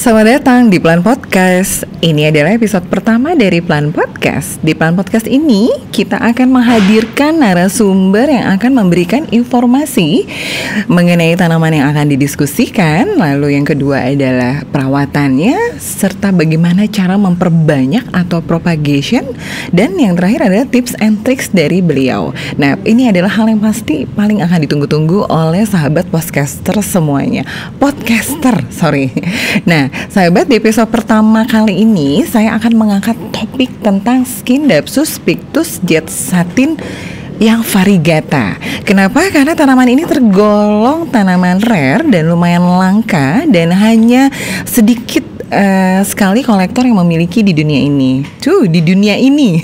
Selamat datang di Plan Podcast. Ini adalah episode pertama dari Plan Podcast. Di Plan Podcast ini kita akan menghadirkan narasumber yang akan memberikan informasi mengenai tanaman yang akan didiskusikan. Lalu yang kedua adalah perawatannya, serta bagaimana cara memperbanyak atau propagation. Dan yang terakhir adalah tips and tricks dari beliau. Nah, ini adalah hal yang pasti paling akan ditunggu-tunggu oleh sahabat podcaster semuanya. Nah, sahabat, di episode pertama kali ini saya akan mengangkat topik tentang Scindapsus pictus jet satin yang variegata. Kenapa? Karena tanaman ini tergolong tanaman rare dan lumayan langka dan hanya sedikit sekali kolektor yang memiliki di dunia ini.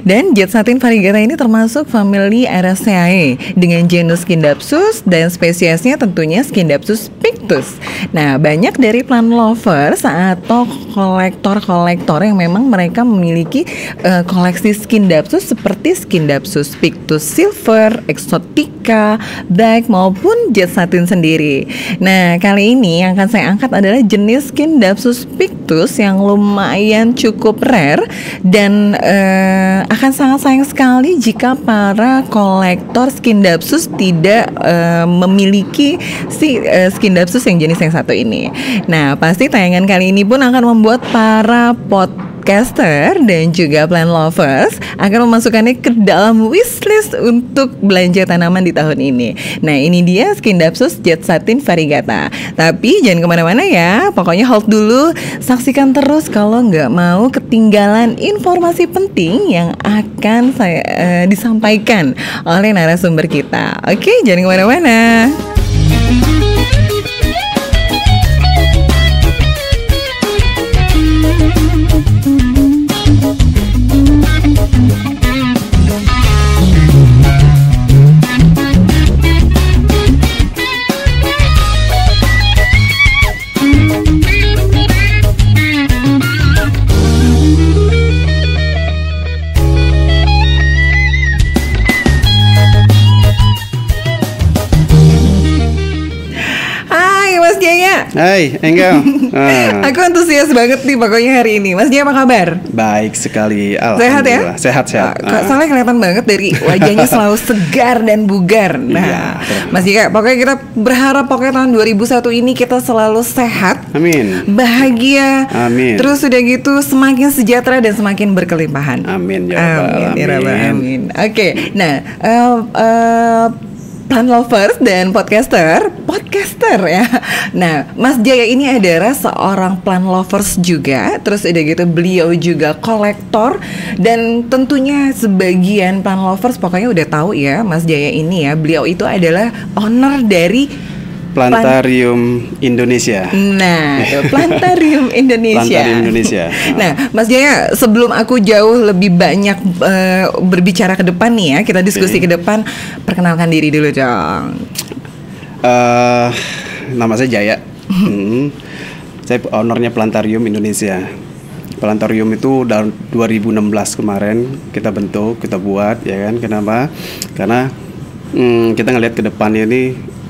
Dan jet satin variegata ini termasuk famili Araceae dengan genus Scindapsus dan spesiesnya tentunya Scindapsus pictus. Nah, banyak dari plant lovers atau kolektor-kolektor yang memang mereka memiliki koleksi Scindapsus seperti Scindapsus pictus silver, exotica, black maupun jet satin sendiri. Nah, kali ini yang akan saya angkat adalah jenis Scindapsus pictus yang lumayan cukup rare dan akan sangat sayang sekali jika para kolektor Scindapsus tidak memiliki Scindapsus yang jenis yang satu ini. Nah, pasti tayangan kali ini pun akan membuat para podcaster dan juga plant lovers akan memasukkannya ke dalam wishlist untuk belanja tanaman di tahun ini. Nah, ini dia Scindapsus jet satin variegata. Tapi jangan kemana-mana ya, pokoknya hold dulu, saksikan terus kalau nggak mau ketinggalan informasi penting yang akan saya disampaikan oleh narasumber kita. Oke, jangan kemana-mana. Hai, Enggal. Aku antusias banget nih pokoknya hari ini. Mas Jaya, apa kabar? Baik sekali, sehat ya? Sehat. Soalnya kelihatan banget dari wajahnya selalu segar dan bugar. Nah, iya, Mas Jaya, pokoknya kita berharap pokoknya tahun 2001 ini kita selalu sehat, amin, bahagia, amin, terus udah gitu semakin sejahtera dan semakin berkelimpahan. Amin, amin. Oke, nah plant lovers dan podcaster ya. Nah, Mas Jaya ini adalah seorang plant lovers juga. Terus udah gitu beliau juga kolektor. Dan tentunya sebagian plant lovers pokoknya udah tahu ya, Mas Jaya ini ya, beliau itu adalah owner dari Plantarium Indonesia. Nah, Plantarium Indonesia. Nah, Mas Jaya, sebelum aku jauh lebih banyak berbicara ke depan nih ya, kita diskusi ke depan, perkenalkan diri dulu dong. Nama saya Jaya. Saya ownernya Plantarium Indonesia. Plantarium itu dari 2016 kemarin kita bentuk, kita buat, ya kan? Kenapa? Karena kita ngelihat ke depannya ini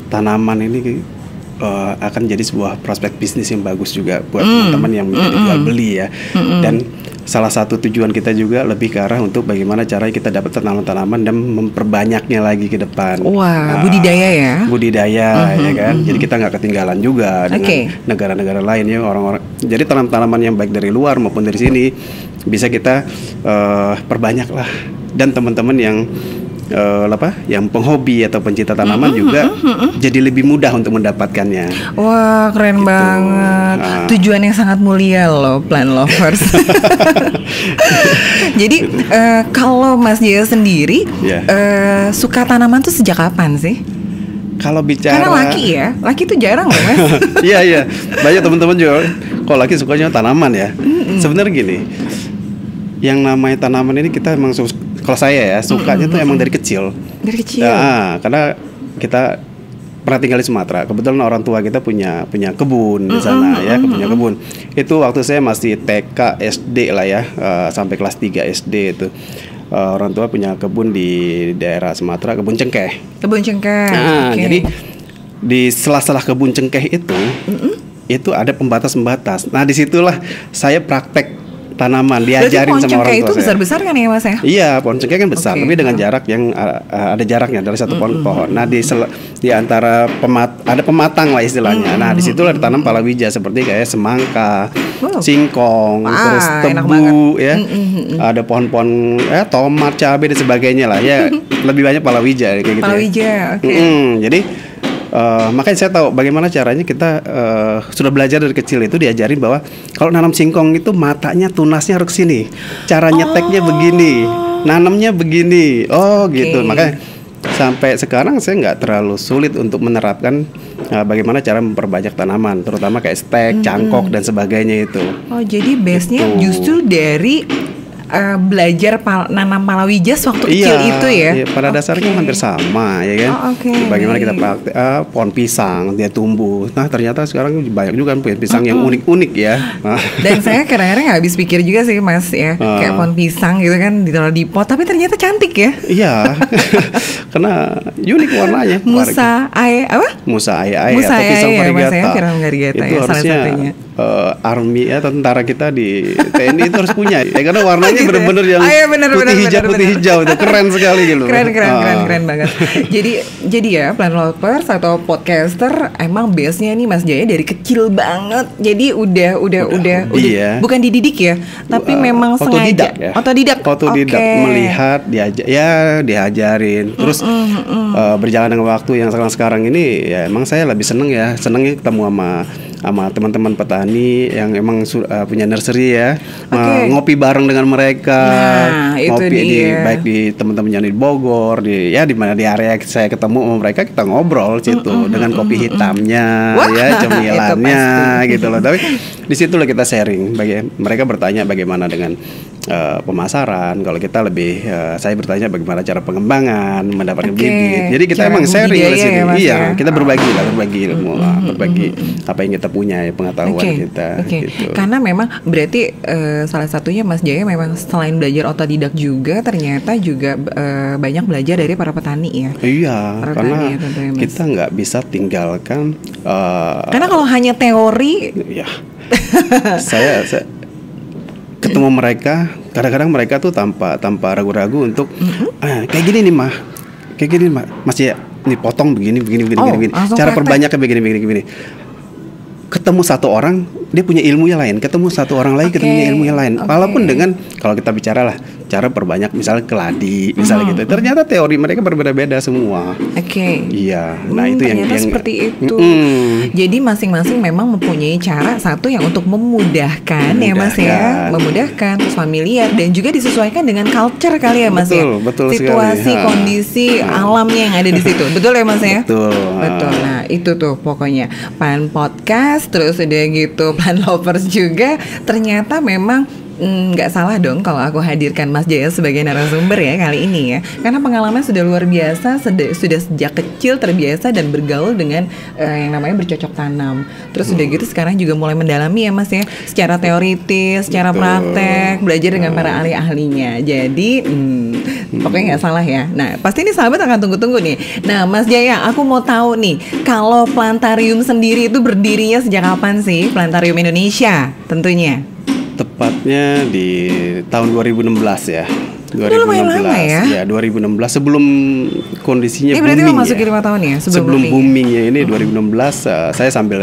tanaman ini akan jadi sebuah prospek bisnis yang bagus juga buat teman-teman yang menjadi jual beli ya. Dan salah satu tujuan kita juga lebih ke arah untuk bagaimana cara kita dapat tanaman-tanaman dan memperbanyaknya lagi ke depan. Wah, budidaya ya. Ya kan. Jadi kita nggak ketinggalan juga dengan negara-negara lain ya, orang-orang. Jadi tanaman-tanaman yang baik dari luar maupun dari sini bisa kita perbanyak lah. Dan teman-teman yang yang penghobi atau pencinta tanaman juga jadi lebih mudah untuk mendapatkannya. Wah, keren gitu banget. Tujuan yang sangat mulia loh, plant lovers. Jadi kalau Mas Jaya sendiri suka tanaman tuh sejak kapan sih? Kalau bicara karena laki tuh jarang loh, Mas. Iya. Banyak teman-teman juga kalau laki sukanya tanaman ya. Sebenarnya gini, yang namanya tanaman ini kita emang kalau saya ya sukanya tuh emang dari kecil. Karena kita pernah tinggal di Sumatera. Kebetulan orang tua kita punya kebun di sana ya, punya kebun. Itu waktu saya masih TK SD lah ya, sampai kelas 3 SD itu. Orang tua punya kebun di daerah Sumatera, kebun cengkeh. Kebun cengkeh. Jadi di sela-sela kebun cengkeh itu itu ada pembatas-pembatas. Nah disitulah saya praktek tanaman, diajarin pohon sama orang cengkeh tua itu saya. besar-besar kan ya Mas ya? Iya, pohon cengkeh kan besar, Oke. tapi dengan jarak yang ada jaraknya dari satu pohon. Nah di antara ada pematang lah istilahnya. Nah disitulah ditanam palawija seperti kayak semangka, Wow. singkong, Wah, terus enak tebu, ya. Ada pohon-pohon tomat, cabai dan sebagainya lah. Ya lebih banyak palawija kayak gitu. Palawija, oke. Jadi makanya saya tahu bagaimana caranya kita sudah belajar dari kecil itu diajarin bahwa kalau nanam singkong itu matanya tunasnya harus sini, cara nyeteknya begini, nanamnya begini, gitu. Makanya sampai sekarang saya nggak terlalu sulit untuk menerapkan bagaimana cara memperbanyak tanaman, terutama kayak stek, cangkok dan sebagainya itu. Oh jadi base-nya Gitu. justru dari belajar nanam palawija waktu kecil itu ya? Iya, pada dasarnya hampir sama ya kan. Oh, oke, Bagaimana kita baik. praktek pohon pisang dia tumbuh. Nah ternyata sekarang banyak juga kan pohon pisang yang unik-unik ya. Nah, Dan saya kadang-kadang nggak habis pikir juga sih Mas ya, kayak pohon pisang gitu kan ditaruh di pot, tapi ternyata cantik ya. iya, karena unik warnanya. Musa apa? Musa Ayai Musa atau pisang Ayai ya, Mas, varigata. ya, Pisang varigata Itu ya, salah harusnya satunya. army ya tentara kita di TNI itu harus punya. Karena warnanya Gitu ya? benar-benar yang Ah, iya, benar, putih benar, hijau benar, putih benar. hijau itu keren sekali gitu. Keren banget. Jadi ya plant lovers atau podcaster emang base-nya nih Mas Jaya dari kecil banget. Jadi udah iya. bukan dididik ya, tapi memang Otodidak sengaja. ya. Otodidak. Otodidak Oke. melihat diajarin. Terus berjalan dengan waktu yang sekarang ini ya emang saya lebih senengnya ketemu sama teman-teman petani yang emang punya nursery ya. Oke. Ngopi bareng dengan mereka. Nah, itu ngopi dia. baik di teman-teman yang di Bogor, di mana di area saya ketemu sama mereka, kita ngobrol situ dengan kopi hitamnya. Wah, Ya itu cemilannya pasti. gitu loh. Tapi di situlah kita sharing. Mereka bertanya bagaimana dengan pemasaran. Kalau kita lebih saya bertanya bagaimana cara pengembangan, mendapatkan Oke, bibit. Jadi kita cara emang sharing di budidaya sini. ya, Mas, Iya, ya? kita berbagi ilmu, berbagi apa yang kita punya, ya, pengetahuan kita Oke. gitu. Karena memang berarti salah satunya Mas Jaya memang selain belajar otodidak juga ternyata juga banyak belajar dari para petani ya. Iya, Para karena petani ya, tentunya, Mas. kita nggak bisa tinggalkan. Karena kalau hanya teori, Ya, saya ketemu mereka, kadang-kadang mereka tuh tanpa ragu-ragu untuk kayak gini nih Mas ya, nih potong begini. langsung Cara praktek. perbanyaknya begini. Ketemu satu orang, dia punya ilmunya lain. Ketemu satu orang lagi, Oke, ketemu ilmunya lain. oke. Walaupun dengan kalau kita bicara lah cara perbanyak, misalnya keladi, misalnya gitu. Ternyata teori mereka berbeda-beda semua. oke. Iya, nah itu yang ternyata seperti itu. Mm-mm. Jadi masing-masing memang mempunyai cara satu yang untuk memudahkan ya Mas ya, memudahkan terus familiar dan juga disesuaikan dengan culture kali ya Mas ya. Betul Situasi, sekali. kondisi alamnya yang ada di situ. Betul ya Mas ya? Betul. Nah itu tuh pokoknya Plan Podcast terus udah gitu Plan Lovers juga ternyata memang nggak salah dong kalau aku hadirkan Mas Jaya sebagai narasumber ya kali ini ya, karena pengalaman sudah luar biasa, sudah sejak kecil terbiasa dan bergaul dengan yang namanya bercocok tanam. Terus udah gitu sekarang juga mulai mendalami ya Mas ya, secara teoritis, secara praktek, belajar dengan para ahli-ahlinya. Jadi pokoknya nggak salah ya. Nah pasti ini sahabat akan tunggu-tunggu nih. Nah Mas Jaya, aku mau tahu nih, kalau Plantarium sendiri itu berdirinya sejak kapan sih? Plantarium Indonesia tentunya. Tepatnya di tahun 2016 ya. 2016 lumayan lama ya? 2016 sebelum kondisinya Ini berarti booming memasuki ya. 5 tahun ya Sebelum boomingnya ini 2016 saya sambil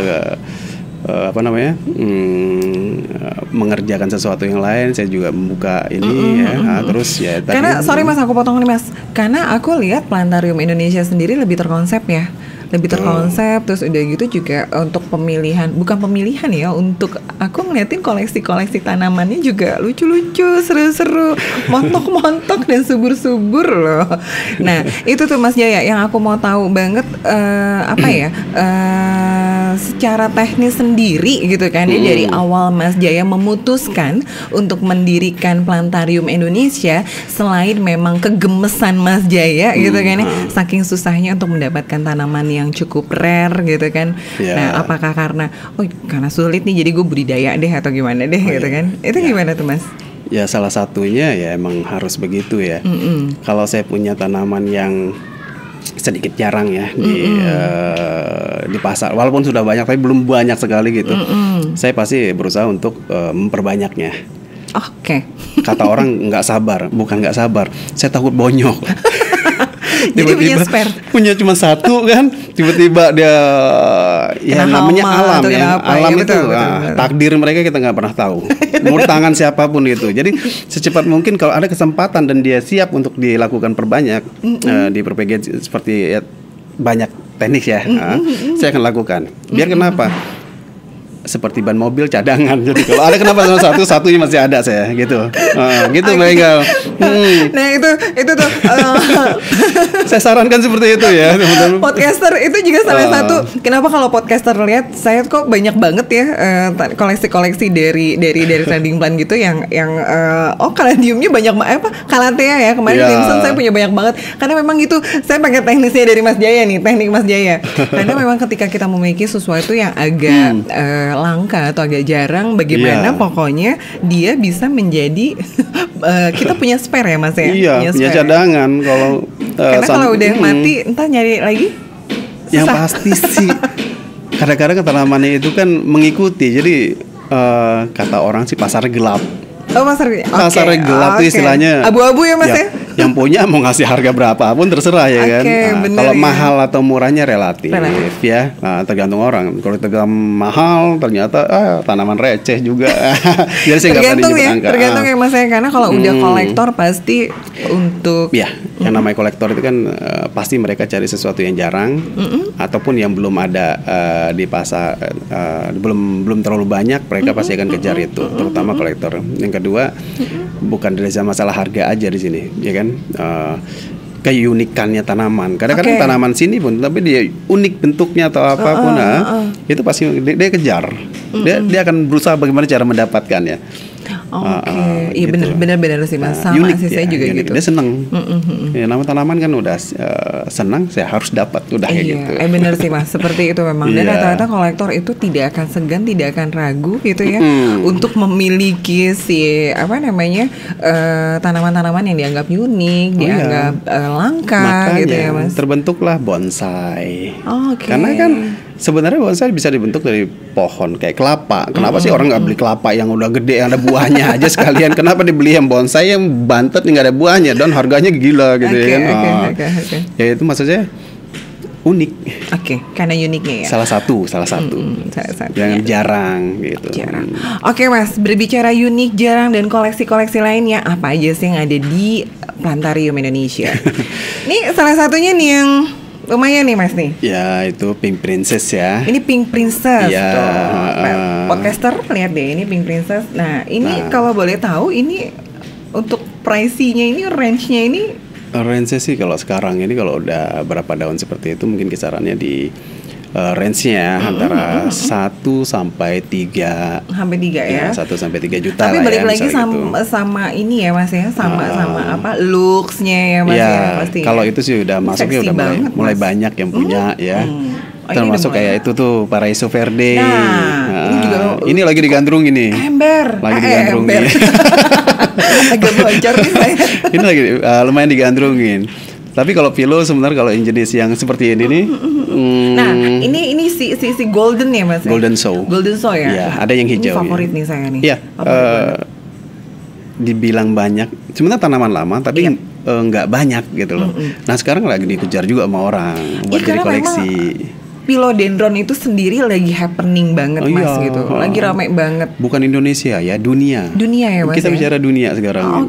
mengerjakan sesuatu yang lain, saya juga membuka ini terus ya tadi. Karena sorry Mas, aku potong nih Mas. Karena aku lihat Plantarium Indonesia sendiri lebih terkonsep ya. Lebih terkonsep, terus udah gitu juga untuk pemilihan, bukan pemilihan ya, untuk aku ngeliatin koleksi-koleksi tanamannya juga lucu-lucu, seru-seru, montok-montok dan subur-subur loh. Nah itu tuh Mas Jaya yang aku mau tahu banget secara teknis sendiri gitu kan ya, dari awal Mas Jaya memutuskan untuk mendirikan Plantarium Indonesia, selain memang kegemesan Mas Jaya gitu kan ya, saking susahnya untuk mendapatkan tanaman yang cukup rare gitu kan. Nah apakah karena sulit nih jadi gue budidaya deh atau gimana deh gitu kan, itu gimana tuh Mas? Ya salah satunya ya emang harus begitu ya. Kalau saya punya tanaman yang sedikit jarang ya di pasar. Walaupun sudah banyak, tapi belum banyak sekali gitu. Saya pasti berusaha untuk memperbanyaknya. Oke. Kata orang nggak sabar, bukan nggak sabar. Saya takut bonyok. Jadi punya spare. Punya cuma satu kan, tiba-tiba dia ya Kena namanya hama alam atau ya. kenapa, Alam ya, itu betul. takdir mereka kita nggak pernah tahu. Mau tangan siapapun itu. Jadi secepat mungkin kalau ada kesempatan dan dia siap untuk dilakukan perbanyak diperbaiki seperti ya, banyak teknik ya. Saya akan lakukan. Biar kenapa? Seperti ban mobil cadangan. Jadi kalau ada kenapa sama satunya masih ada saya gitu. Gitu Mbak Enggal. Nah itu tuh Saya sarankan seperti itu ya teman-teman. podcaster itu juga salah satu. Kenapa kalau podcaster lihat saya kok banyak banget ya koleksi-koleksi dari trading plan gitu yang kaladiumnya banyak apa kalatea ya kemarin Dimson saya punya banyak banget karena memang itu saya pakai teknisnya dari Mas Jaya nih, teknik Mas Jaya. Karena memang ketika kita memiliki sesuatu yang agak langka atau agak jarang, bagaimana pokoknya dia bisa menjadi kita punya spare ya Mas ya. Iya, punya cadangan kalau karena kalau udah mati entah nyari lagi susah. Yang pasti sih kadang-kadang tanamannya itu kan mengikuti. Jadi kata orang sih pasar gelap. Oh, pasar gelap itu istilahnya abu-abu ya Mas ya? Yang punya mau ngasih harga berapapun terserah ya kan. Kalau mahal atau murahnya relatif. Ya. Nah, tergantung orang. Kalau tergantung mahal ternyata tanaman receh juga. Jadi saya tergantung ya, tergantung ya Mas ya. Karena kalau udah kolektor pasti untuk yang namanya kolektor itu kan pasti mereka cari sesuatu yang jarang ataupun yang belum ada di pasar, belum terlalu banyak, mereka pasti akan kejar itu, terutama kolektor. Yang kedua, bukan dari masalah harga aja di sini, ya kan? Keunikannya tanaman. Kadang-kadang tanaman sini pun, tapi dia unik bentuknya atau apapun, itu pasti dia kejar. Dia akan berusaha bagaimana cara mendapatkannya. Iya gitu. benar sih Mas. Sama Unik sih saya juga unik. gitu. Dia seneng. Ya, nama tanaman kan udah senang, saya harus dapat, udah kayak gitu. Benar sih Mas, seperti itu memang. Dan rata-rata kolektor itu tidak akan segan, tidak akan ragu gitu ya, untuk memiliki tanaman-tanaman yang dianggap unik, dianggap langka. Makanya, gitu ya Mas. Terbentuklah bonsai. Okay. Karena kan sebenarnya bonsai bisa dibentuk dari pohon kayak kelapa. Kenapa sih orang nggak beli kelapa yang udah gede, yang ada buahnya aja sekalian? Kenapa dibeli yang bonsai yang bantet nggak ada buahnya dan harganya gila gitu ya kan? Ya itu maksudnya unik. Karena uniknya ya. Salah satu. Yang jarang gitu. Oke Mas, berbicara unik, jarang dan koleksi-koleksi lainnya, apa aja sih yang ada di Plantarium Indonesia? Ini salah satunya nih yang lumayan nih Mas nih. Ya itu Pink Princess ya. Ini Pink Princess. Ya. Podcaster lihat deh ini Pink Princess. Nah ini kalau boleh tahu ini untuk pricing-nya ini, range-nya ini. Range sih kalau sekarang ini kalau udah berapa daun seperti itu mungkin kisarannya di range-nya antara 1 sampai 3. Sampai 3 ya. 1 sampai 3 juta. Tapi lah balik ya, lagi sama ini ya Mas ya, sama apa looks-nya ya Mas ya pasti. Kalau itu sih udah masuknya udah mulai banyak yang punya ya. Termasuk kayak itu tuh Paraiso Verde. Ini lagi digandrung ini. Ember. Lagi digandrung ini. Agak bocor nih saya. Ini lagi lumayan digandrungin. Tapi kalau Philo sebenarnya kalau jenis yang seperti ini nih. Nah, ini si golden ya Mas. Golden Show. Golden Show ya. Iya, ada yang hijau. Ini favorit nih saya nih. Iya. Dibilang banyak. Sebenarnya tanaman lama tapi nggak banyak gitu loh. Nah, sekarang lagi dikejar juga sama orang buat jadi koleksi. Philodendron itu sendiri lagi happening banget Mas gitu. Lagi ramai banget. Bukan Indonesia ya, dunia. Dunia ya Mas. Kita bicara dunia sekarang.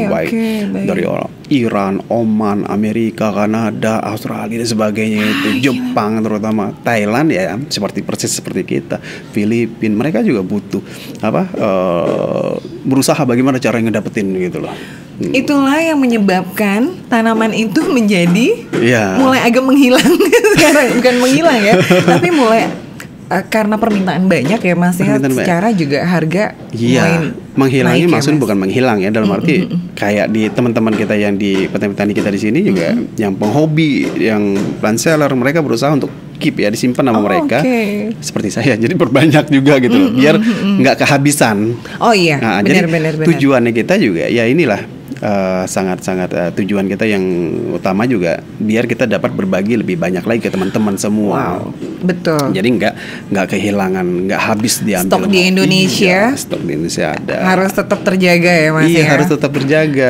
Baik. Dari Iran, Oman, Amerika, Kanada, Australia dan sebagainya itu, Jepang terutama, Thailand ya persis seperti kita, Filipina, mereka juga butuh berusaha bagaimana cara ngedapetin gitu loh. Itulah yang menyebabkan tanaman itu menjadi mulai agak menghilang sekarang, bukan menghilang ya, tapi mulai karena permintaan banyak ya Mas ya, secara juga harga menghilangnya maksudnya bukan menghilang ya, dalam arti kayak di teman-teman kita yang di petani-petani kita di sini juga yang penghobi, yang plant seller, mereka berusaha untuk keep ya, disimpan sama mereka. Seperti saya, jadi perbanyak juga gitu loh, biar nggak kehabisan. Benar. Tujuannya kita juga ya inilah sangat-sangat tujuan kita yang utama juga biar kita dapat berbagi lebih banyak lagi ke teman-teman semua. Betul. Jadi nggak kehilangan, nggak habis diambil. Stok di Indonesia. Iya, stok di Indonesia ada. Harus tetap terjaga ya Mas Iya, ya. harus tetap terjaga.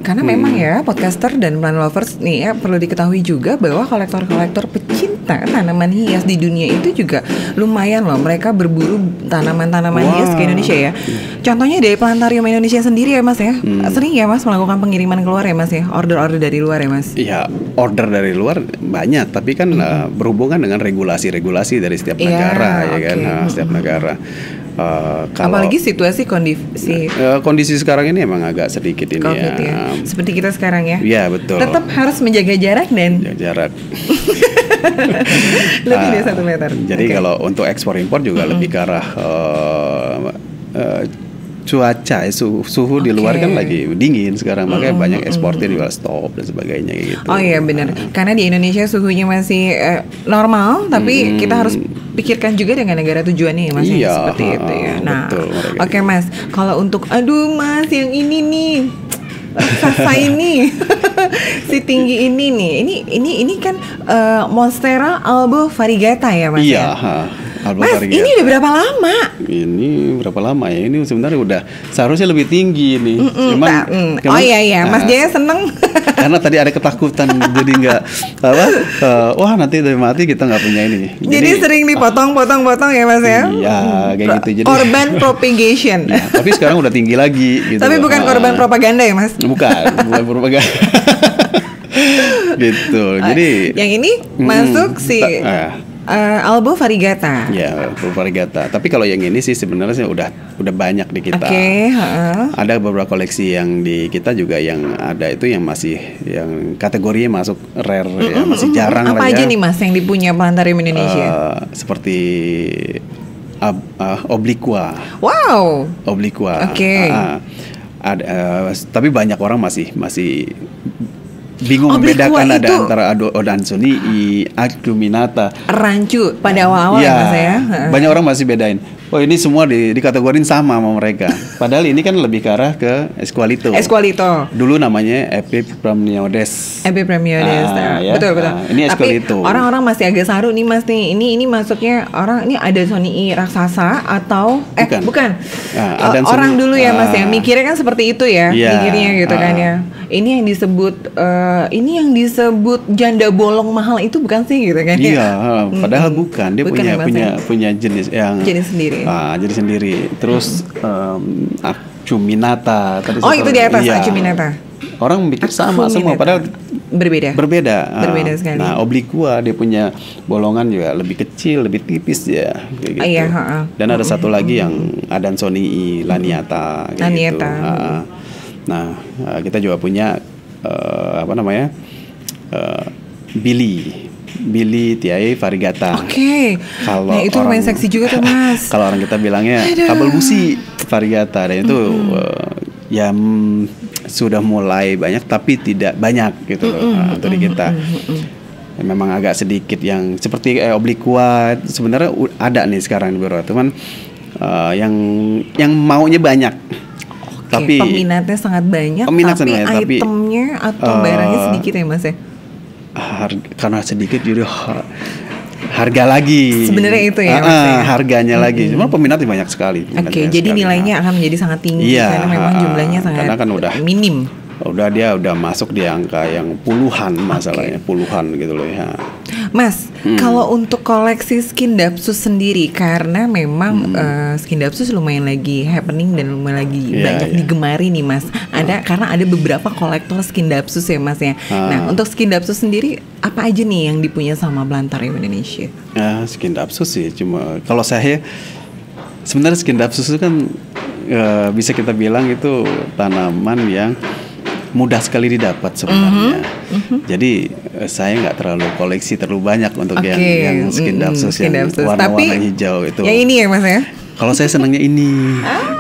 Karena memang ya podcaster dan plant lovers nih ya perlu diketahui juga bahwa kolektor-kolektor pecinta tanaman hias di dunia itu juga lumayan loh. Mereka berburu tanaman-tanaman hias ke Indonesia ya. Contohnya dari Plantarium Indonesia sendiri ya Mas ya. Sering ya Mas melakukan pengiriman keluar ya Mas ya. Order-order dari luar ya Mas. Iya, order dari luar banyak, tapi kan berhubungan dengan regulasi-regulasi dari setiap negara ya kan, setiap negara. Apalagi situasi kondisi sekarang ini emang agak sedikit ini COVID ya. Seperti kita sekarang ya. Iya betul. Tetap harus menjaga jarak dan jarak. lebih dari 1 meter. Jadi kalau untuk ekspor impor juga lebih ke arah cuaca, suhu di luar kan lagi dingin sekarang, makanya banyak eksportir juga stop dan sebagainya gitu. Oh iya benar, karena di Indonesia suhunya masih normal, tapi kita harus pikirkan juga dengan negara tujuannya Mas. Iya, seperti itu ya. Nah, oke Mas, kalau untuk Mas yang ini nih raksasa ini si tinggi ini nih, ini kan Monstera albo variegata ya Mas. Iya. Mas, ini udah berapa lama? Ini berapa lama ya? Ini sebenarnya udah seharusnya lebih tinggi nih. Oh iya, Mas Jaya seneng. Karena tadi ada ketakutan, jadi nggak wah nanti udah mati kita nggak punya ini. Jadi sering dipotong-potong ya Mas ya? Iya, kayak gitu. Jadi korban propagation. Ya, tapi sekarang udah tinggi lagi. Gitu. Tapi bukan korban propaganda ya Mas? Bukan propaganda. Gitu. Jadi yang ini masuk si albo variegata. Ya, albo variegata. Tapi kalau yang ini sih sebenarnya udah banyak di kita. Ada beberapa koleksi yang di kita juga yang ada itu yang masih yang kategorinya masuk rare ya, masih jarang. Apa aja nih Mas yang dipunya Plantarium Indonesia? Seperti obliqua. Wow. Obliqua. Ada tapi banyak orang masih bingung membedakan ada antara Adansonii, Acuminata, rancu pada awal-awal ya, Mas ya. Banyak orang masih bedain. Oh ini semua dikategorin sama mereka. Padahal ini kan lebih ke arah ke Esqualito. Dulu namanya Epipremniodes. Ya. Betul. Ini Esqualito. Tapi orang-orang masih agak saru nih Mas nih. Ini masuknya orang ini Adansonii raksasa atau bukan. Orang dulu ya Mas ya. Mikirnya kan seperti itu ya. Mikirnya gitu kan ya. Ini yang disebut janda bolong mahal itu bukan sih gitu kan ya? Iya, padahal bukan. Dia punya jenis yang jenis sendiri. Terus Acuminata. Itu di atas Acuminata. Orang mikir sama semua, padahal berbeda sekali. Nah, obliqua dia punya bolongan juga lebih kecil, lebih tipis ya, kayak gitu. Dan ada satu lagi yang Adansonii laniata. Gitu. Nah, kita juga punya Billy Tiae variegata. Nah itu lumayan seksi juga tuh Mas. Kalau orang kita bilangnya kabel busi variegata, dan itu sudah mulai banyak tapi tidak banyak gitu untuk di kita. Memang agak sedikit yang seperti obliqua sebenarnya ada nih sekarang di beberapa teman yang maunya banyak. Tapi peminatnya sangat banyak, tapi itemnya atau barangnya sedikit ya Mas ya? Karena sedikit jadi harga lagi. Sebenarnya itu ya Mas ya? Harganya lagi. Cuma peminatnya banyak sekali. Jadi nilainya akan menjadi sangat tinggi karena memang jumlahnya sangat minim. Dia udah masuk di angka yang puluhan masalahnya, puluhan gitu loh ya. Mas, kalau untuk koleksi Skindapsus sendiri, karena memang Skindapsus lumayan lagi happening dan lumayan lagi banyak digemari nih Mas. Karena ada beberapa kolektor Skindapsus ya Mas ya. Nah, untuk Skindapsus sendiri apa aja nih yang dipunya sama Plantarium Indonesia? Skindapsus sih cuma kalau saya sebenarnya Skindapsus itu kan bisa kita bilang itu tanaman yang mudah sekali didapat sebenarnya. Jadi saya nggak terlalu koleksi terlalu banyak untuk yang Skindapsus yang warna-warna hijau itu. Yang ini ya Mas ya? Kalau saya senangnya ini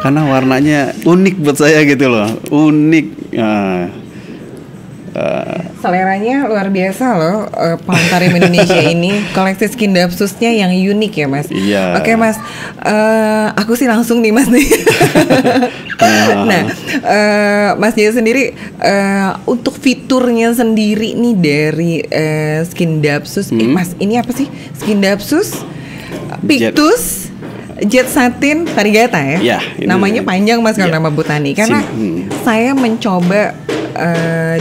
karena warnanya unik buat saya gitu loh, unik. Seleranya luar biasa loh, Planetarium Indonesia ini. Koleksi skin dapsusnya yang unik ya Mas. Iya. Oke Mas, aku sih langsung nih Mas nih. Nah, Mas Jaya sendiri untuk fiturnya sendiri nih dari skin dapsus. Mas, ini apa sih? Skin dapsus, Pictus, Jet Satin Variegata ya? Ya, namanya panjang Mas kalau nama botani. Karena saya mencoba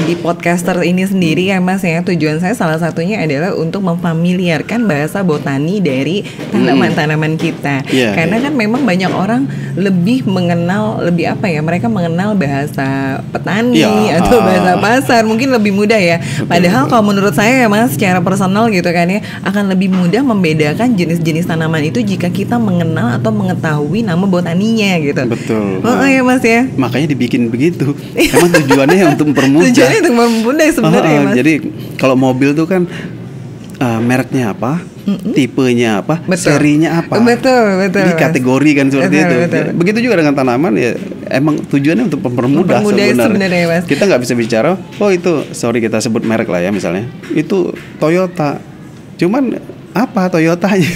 di podcaster ini sendiri ya Mas ya, tujuan saya salah satunya adalah untuk memfamiliarkan bahasa botani dari tanaman-tanaman kita. Karena kan memang banyak orang lebih mengenal, lebih apa ya, mereka mengenal bahasa petani atau bahasa pasar, mungkin lebih mudah ya. Padahal kalau menurut saya ya Mas, secara personal gitu kan ya, akan lebih mudah membedakan jenis-jenis tanaman itu jika kita mengenal atau mengetahui nama botaninya gitu. Betul. Oh ya Mas ya. Makanya dibikin begitu. Emang tujuannya untuk mempermudah. Tujuannya untuk mempermudah sebenarnya Mas. Jadi kalau mobil tuh kan mereknya apa, tipenya apa, serinya apa. Betul. Jadi kategori kan seperti itu. Begitu juga dengan tanaman ya. Emang tujuannya untuk mempermudah sebenarnya. Mas. Kita nggak bisa bicara, oh itu, sorry kita sebut merek lah ya misalnya. Itu Toyota. Cuman apa Toyotanya?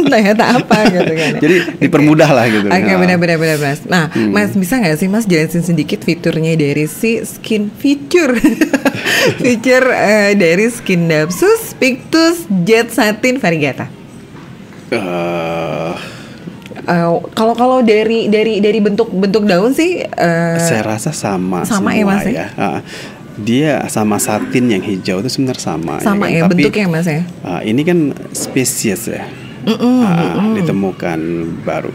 Toyota apa gitu kan? Jadi dipermudah lah gitu. Oke, benar Mas. Nah, Mas bisa nggak sih Mas jelasin sedikit fiturnya dari si skin feature, feature dari skin dapsus, Pictus, Jet Satin Variegata? Kalau dari bentuk daun sih, saya rasa sama ya Mas ya. Dia sama satin yang hijau itu sebenarnya sama ya, kan? Ya tapi, bentuknya Mas ya. Ini kan spesies ya, ditemukan baru.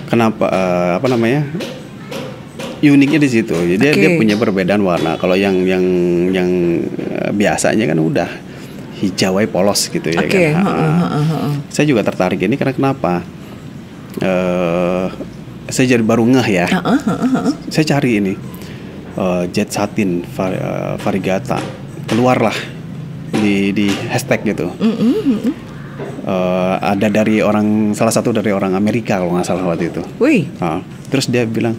Kenapa apa namanya? Uniknya di situ. Jadi dia punya perbedaan warna. Kalau yang biasanya kan udah hijau polos gitu ya kan. Saya juga tertarik ini karena kenapa? Saya jadi baru ngeh ya. Saya cari ini. Jet Satin Variegata keluarlah di hashtag gitu. Ada dari salah satu dari orang Amerika kalau nggak salah waktu itu. Terus dia bilang,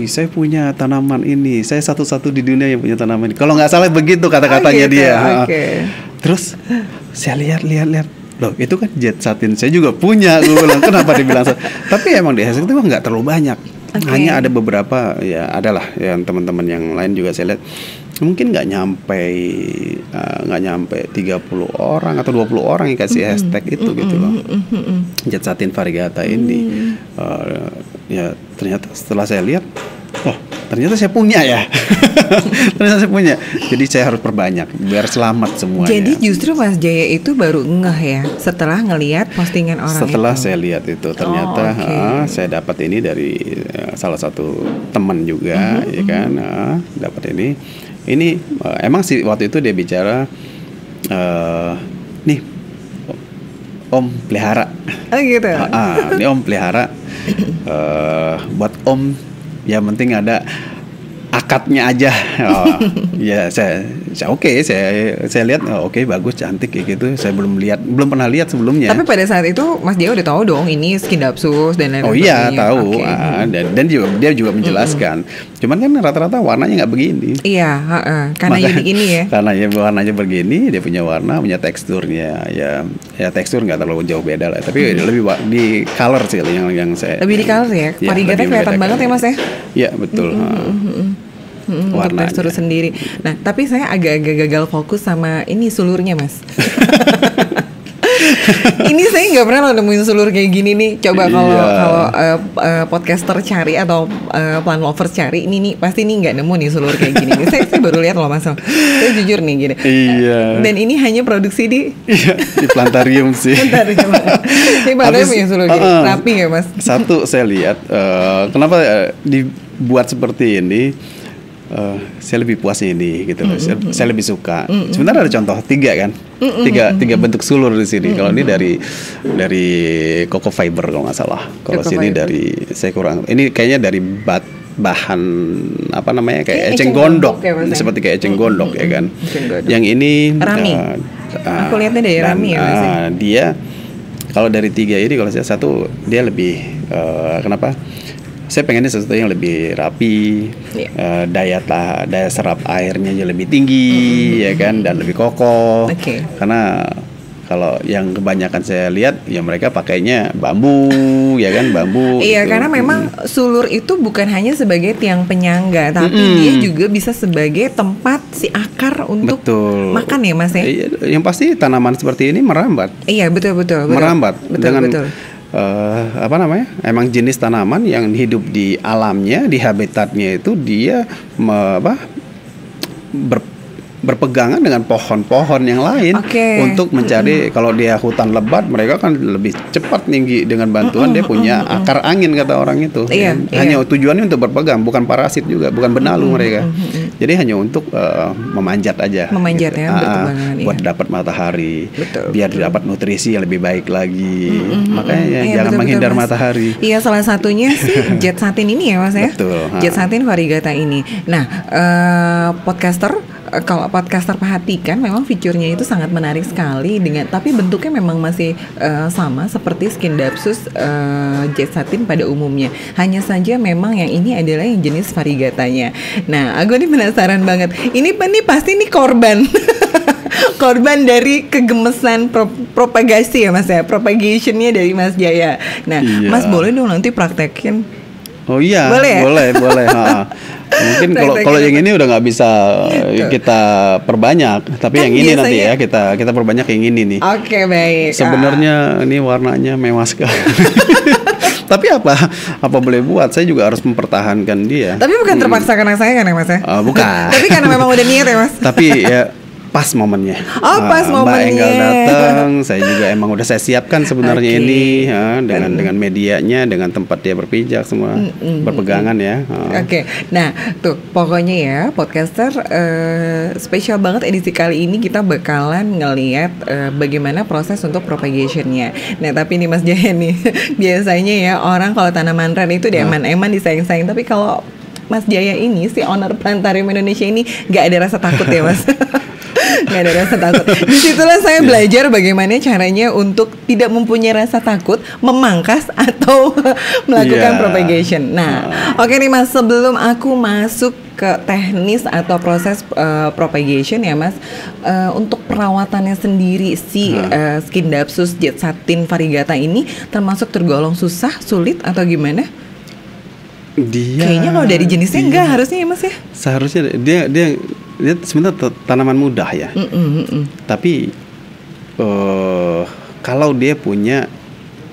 saya punya tanaman ini, saya satu-satu di dunia yang punya tanaman ini. Kalau nggak salah begitu kata-katanya dia. Terus saya lihat, loh itu kan Jet Satin saya juga punya. Gue bilang kenapa dibilang? Tapi emang di hashtag itu nggak terlalu banyak. Hanya ada beberapa ya, adalah yang teman-teman yang lain juga saya lihat mungkin nggak nyampe 30 orang atau 20 orang yang kasih hashtag itu gitu loh. Jet Satin Variegata ini ya ternyata setelah saya lihat, ternyata saya punya ya. Ternyata saya punya. Jadi saya harus perbanyak biar selamat semuanya. Jadi justru Mas Jaya itu baru ngeh ya setelah ngelihat postingan orang setelah itu. Saya lihat itu ternyata saya dapat ini dari salah satu teman juga ya kan. Dapat ini emang sih waktu itu dia bicara nih Om pelihara. Gitu. Ini Om pelihara buat Om yang penting ada akadnya aja. Ya saya lihat bagus, cantik kayak gitu. Saya belum pernah lihat sebelumnya. Tapi pada saat itu Mas Jaya udah tahu dong ini skin dapsus dan lain-lain. Oh iya tahu. Dan dia juga menjelaskan. Cuman kan rata-rata warnanya nggak begini. Iya, karena unik ini ya. Karena ya warnanya begini, dia punya warna, punya teksturnya. Ya tekstur nggak terlalu jauh beda lah. Tapi lebih di color sih yang saya. Lebih di color ya. Variegata kelihatan banget ya Mas ya. Iya betul. Warnanya tekstur sendiri. Nah, tapi saya agak-agak gagal fokus sama ini sulurnya Mas. Ini saya nggak pernah nemuin sulur kayak gini nih. Coba kalau podcaster cari atau plant lovers cari ini nih pasti nih nggak nemu nih sulur kayak gini. Saya baru lihat loh Mas. Saya jujur nih gini. Dan ini hanya produksi di Plantarium sih. Ini Plantarium punya sulur gini. Rapi nggak Mas? Satu saya lihat kenapa dibuat seperti ini. Saya lebih puas ini gitu loh. Saya lebih suka. Sebenarnya ada contoh 3 kan, tiga bentuk sulur di sini. Kalau ini dari coco fiber kalau nggak salah. Kalau sini dari saya kurang. Ini kayaknya dari bahan apa namanya kayak eceng gondok, seperti kayak eceng gondok ya kan. Yang ini rami. Aku lihatnya dari rami ya Mas. Dia kalau dari 3 ini kalau saya satu dia lebih kenapa? saya pengennya sesuatu yang lebih rapi, daya serap airnya juga lebih tinggi, ya kan, dan lebih kokoh. Karena kalau yang kebanyakan saya lihat ya mereka pakainya bambu, ya kan, bambu. Iya, karena memang sulur itu bukan hanya sebagai tiang penyangga, tapi dia juga bisa sebagai tempat si akar untuk makan ya, Mas ya. Yang pasti tanaman seperti ini merambat. Iya, betul. Merambat dengan betul. Emang jenis tanaman yang hidup di alamnya, di habitatnya itu dia berpegangan dengan pohon-pohon yang lain untuk mencari. Kalau dia hutan lebat, mereka kan lebih cepat tinggi dengan bantuan dia punya akar angin, kata orang itu. Hanya tujuannya untuk berpegang, bukan parasit juga, bukan benalu mereka. Jadi hanya untuk memanjat aja. Memanjat gitu. Buat dapat matahari, biar dapat nutrisi yang lebih baik lagi. Makanya jangan menghindar matahari. Iya, salah satunya sih jet satin ini ya, Mas ya. Jet satin variegata ini. Nah, kalau podcaster perhatikan memang fiturnya itu sangat menarik sekali, tapi bentuknya memang masih sama seperti Scindapsus jet satin pada umumnya. Hanya saja memang yang ini adalah yang jenis variegatanya. Nah, aku nih penasaran banget. Ini pasti nih korban korban dari kegemesan propagasi ya, Mas ya. Propagationnya dari Mas Jaya. Nah, Mas boleh dong nanti praktekin. Oh iya, boleh. Mungkin kalau yang ini udah nggak bisa kita perbanyak, tapi kan yang ini nanti ya kita perbanyak yang ini nih. Oke, baik. Sebenarnya ini warnanya mewah sekali. Tapi apa boleh buat, saya juga harus mempertahankan dia. Tapi bukan terpaksa karena saya kan ya, Mas ya? Bukan. Tapi karena memang udah niat ya, Mas. Tapi ya pas momennya. Pas momennya. Mbak Enggal datang, saya juga emang udah saya siapkan sebenarnya ini dengan medianya, dengan tempat dia berpijak semua, berpegangan ya. Nah tuh pokoknya ya podcaster, spesial banget edisi kali ini kita bakalan ngelihat bagaimana proses untuk propagationnya. Nah tapi nih Mas Jaya nih, biasanya ya orang kalau tanaman ren itu eman-eman disayang-sayang, tapi kalau Mas Jaya ini si owner Plantarium Indonesia ini nggak ada rasa takut ya, Mas. Nggak ada rasa takut. Disitulah saya belajar bagaimana caranya untuk tidak mempunyai rasa takut memangkas atau melakukan propagation. Nah, oke nih Mas, sebelum aku masuk ke teknis atau proses propagation ya Mas, untuk perawatannya sendiri si Scindapsus jet satin variegata ini termasuk tergolong susah, sulit atau gimana? Kayaknya kalau dari jenisnya enggak harusnya ya Mas ya. Seharusnya dia sebenarnya tanaman mudah ya. Tapi kalau dia punya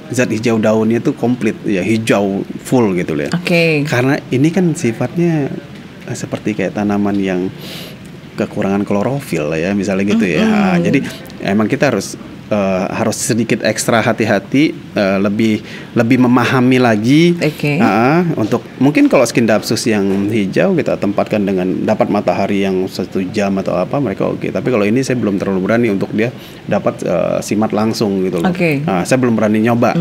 zat hijau daunnya itu komplit ya, hijau full gitu loh ya. Karena ini kan sifatnya seperti kayak tanaman yang kekurangan klorofil ya, misalnya gitu ya. Jadi emang kita harus sedikit ekstra hati-hati, lebih memahami lagi. Untuk mungkin kalau Scindapsus yang hijau kita tempatkan dengan dapat matahari yang 1 jam atau apa, mereka oke. Tapi kalau ini saya belum terlalu berani untuk dia dapat simat langsung gitu loh. Saya belum berani nyoba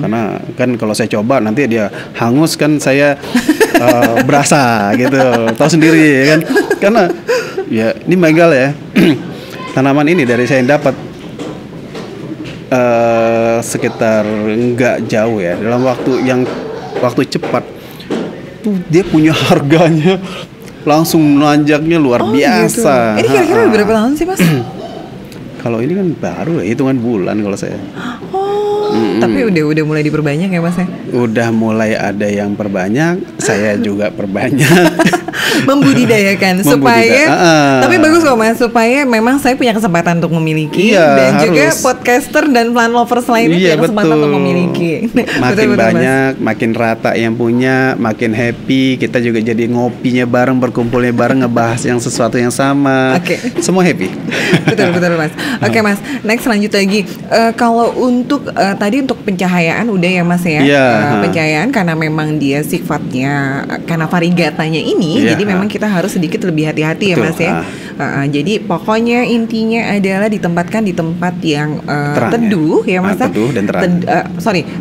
karena kan kalau saya coba nanti dia hangus kan, saya berasa gitu, tahu sendiri kan. Karena ya ini Menggal ya. Tanaman ini dari saya yang dapat sekitar nggak jauh ya, dalam waktu cepat tuh dia punya harganya langsung nanjaknya luar biasa. Gitu. Ini kira-kira berapa tahun sih Mas? Kalau ini kan baru ya, hitungan bulan kalau saya. Tapi udah mulai diperbanyak ya Mas ya? Udah mulai ada yang perbanyak, saya juga perbanyak. Membudidayakan supaya tapi bagus kok Mas, supaya memang saya punya kesempatan untuk memiliki, dan harus. Juga podcaster dan plant lovers lainnya punya kesempatan untuk memiliki. Makin banyak, makin rata yang punya, makin happy. Kita juga jadi ngopinya bareng, berkumpulnya bareng, ngebahas yang sesuatu yang sama. Semua happy. Betul Mas. Oke Mas, next lanjut lagi. Kalau untuk tadi untuk pencahayaan udah ya Mas ya. Pencahayaan karena memang dia sifatnya karena variegatanya ini, jadi memang kita harus sedikit lebih hati-hati ya Mas ya. Jadi pokoknya intinya adalah ditempatkan di tempat yang teduh ya Mas. Teduh dan terang.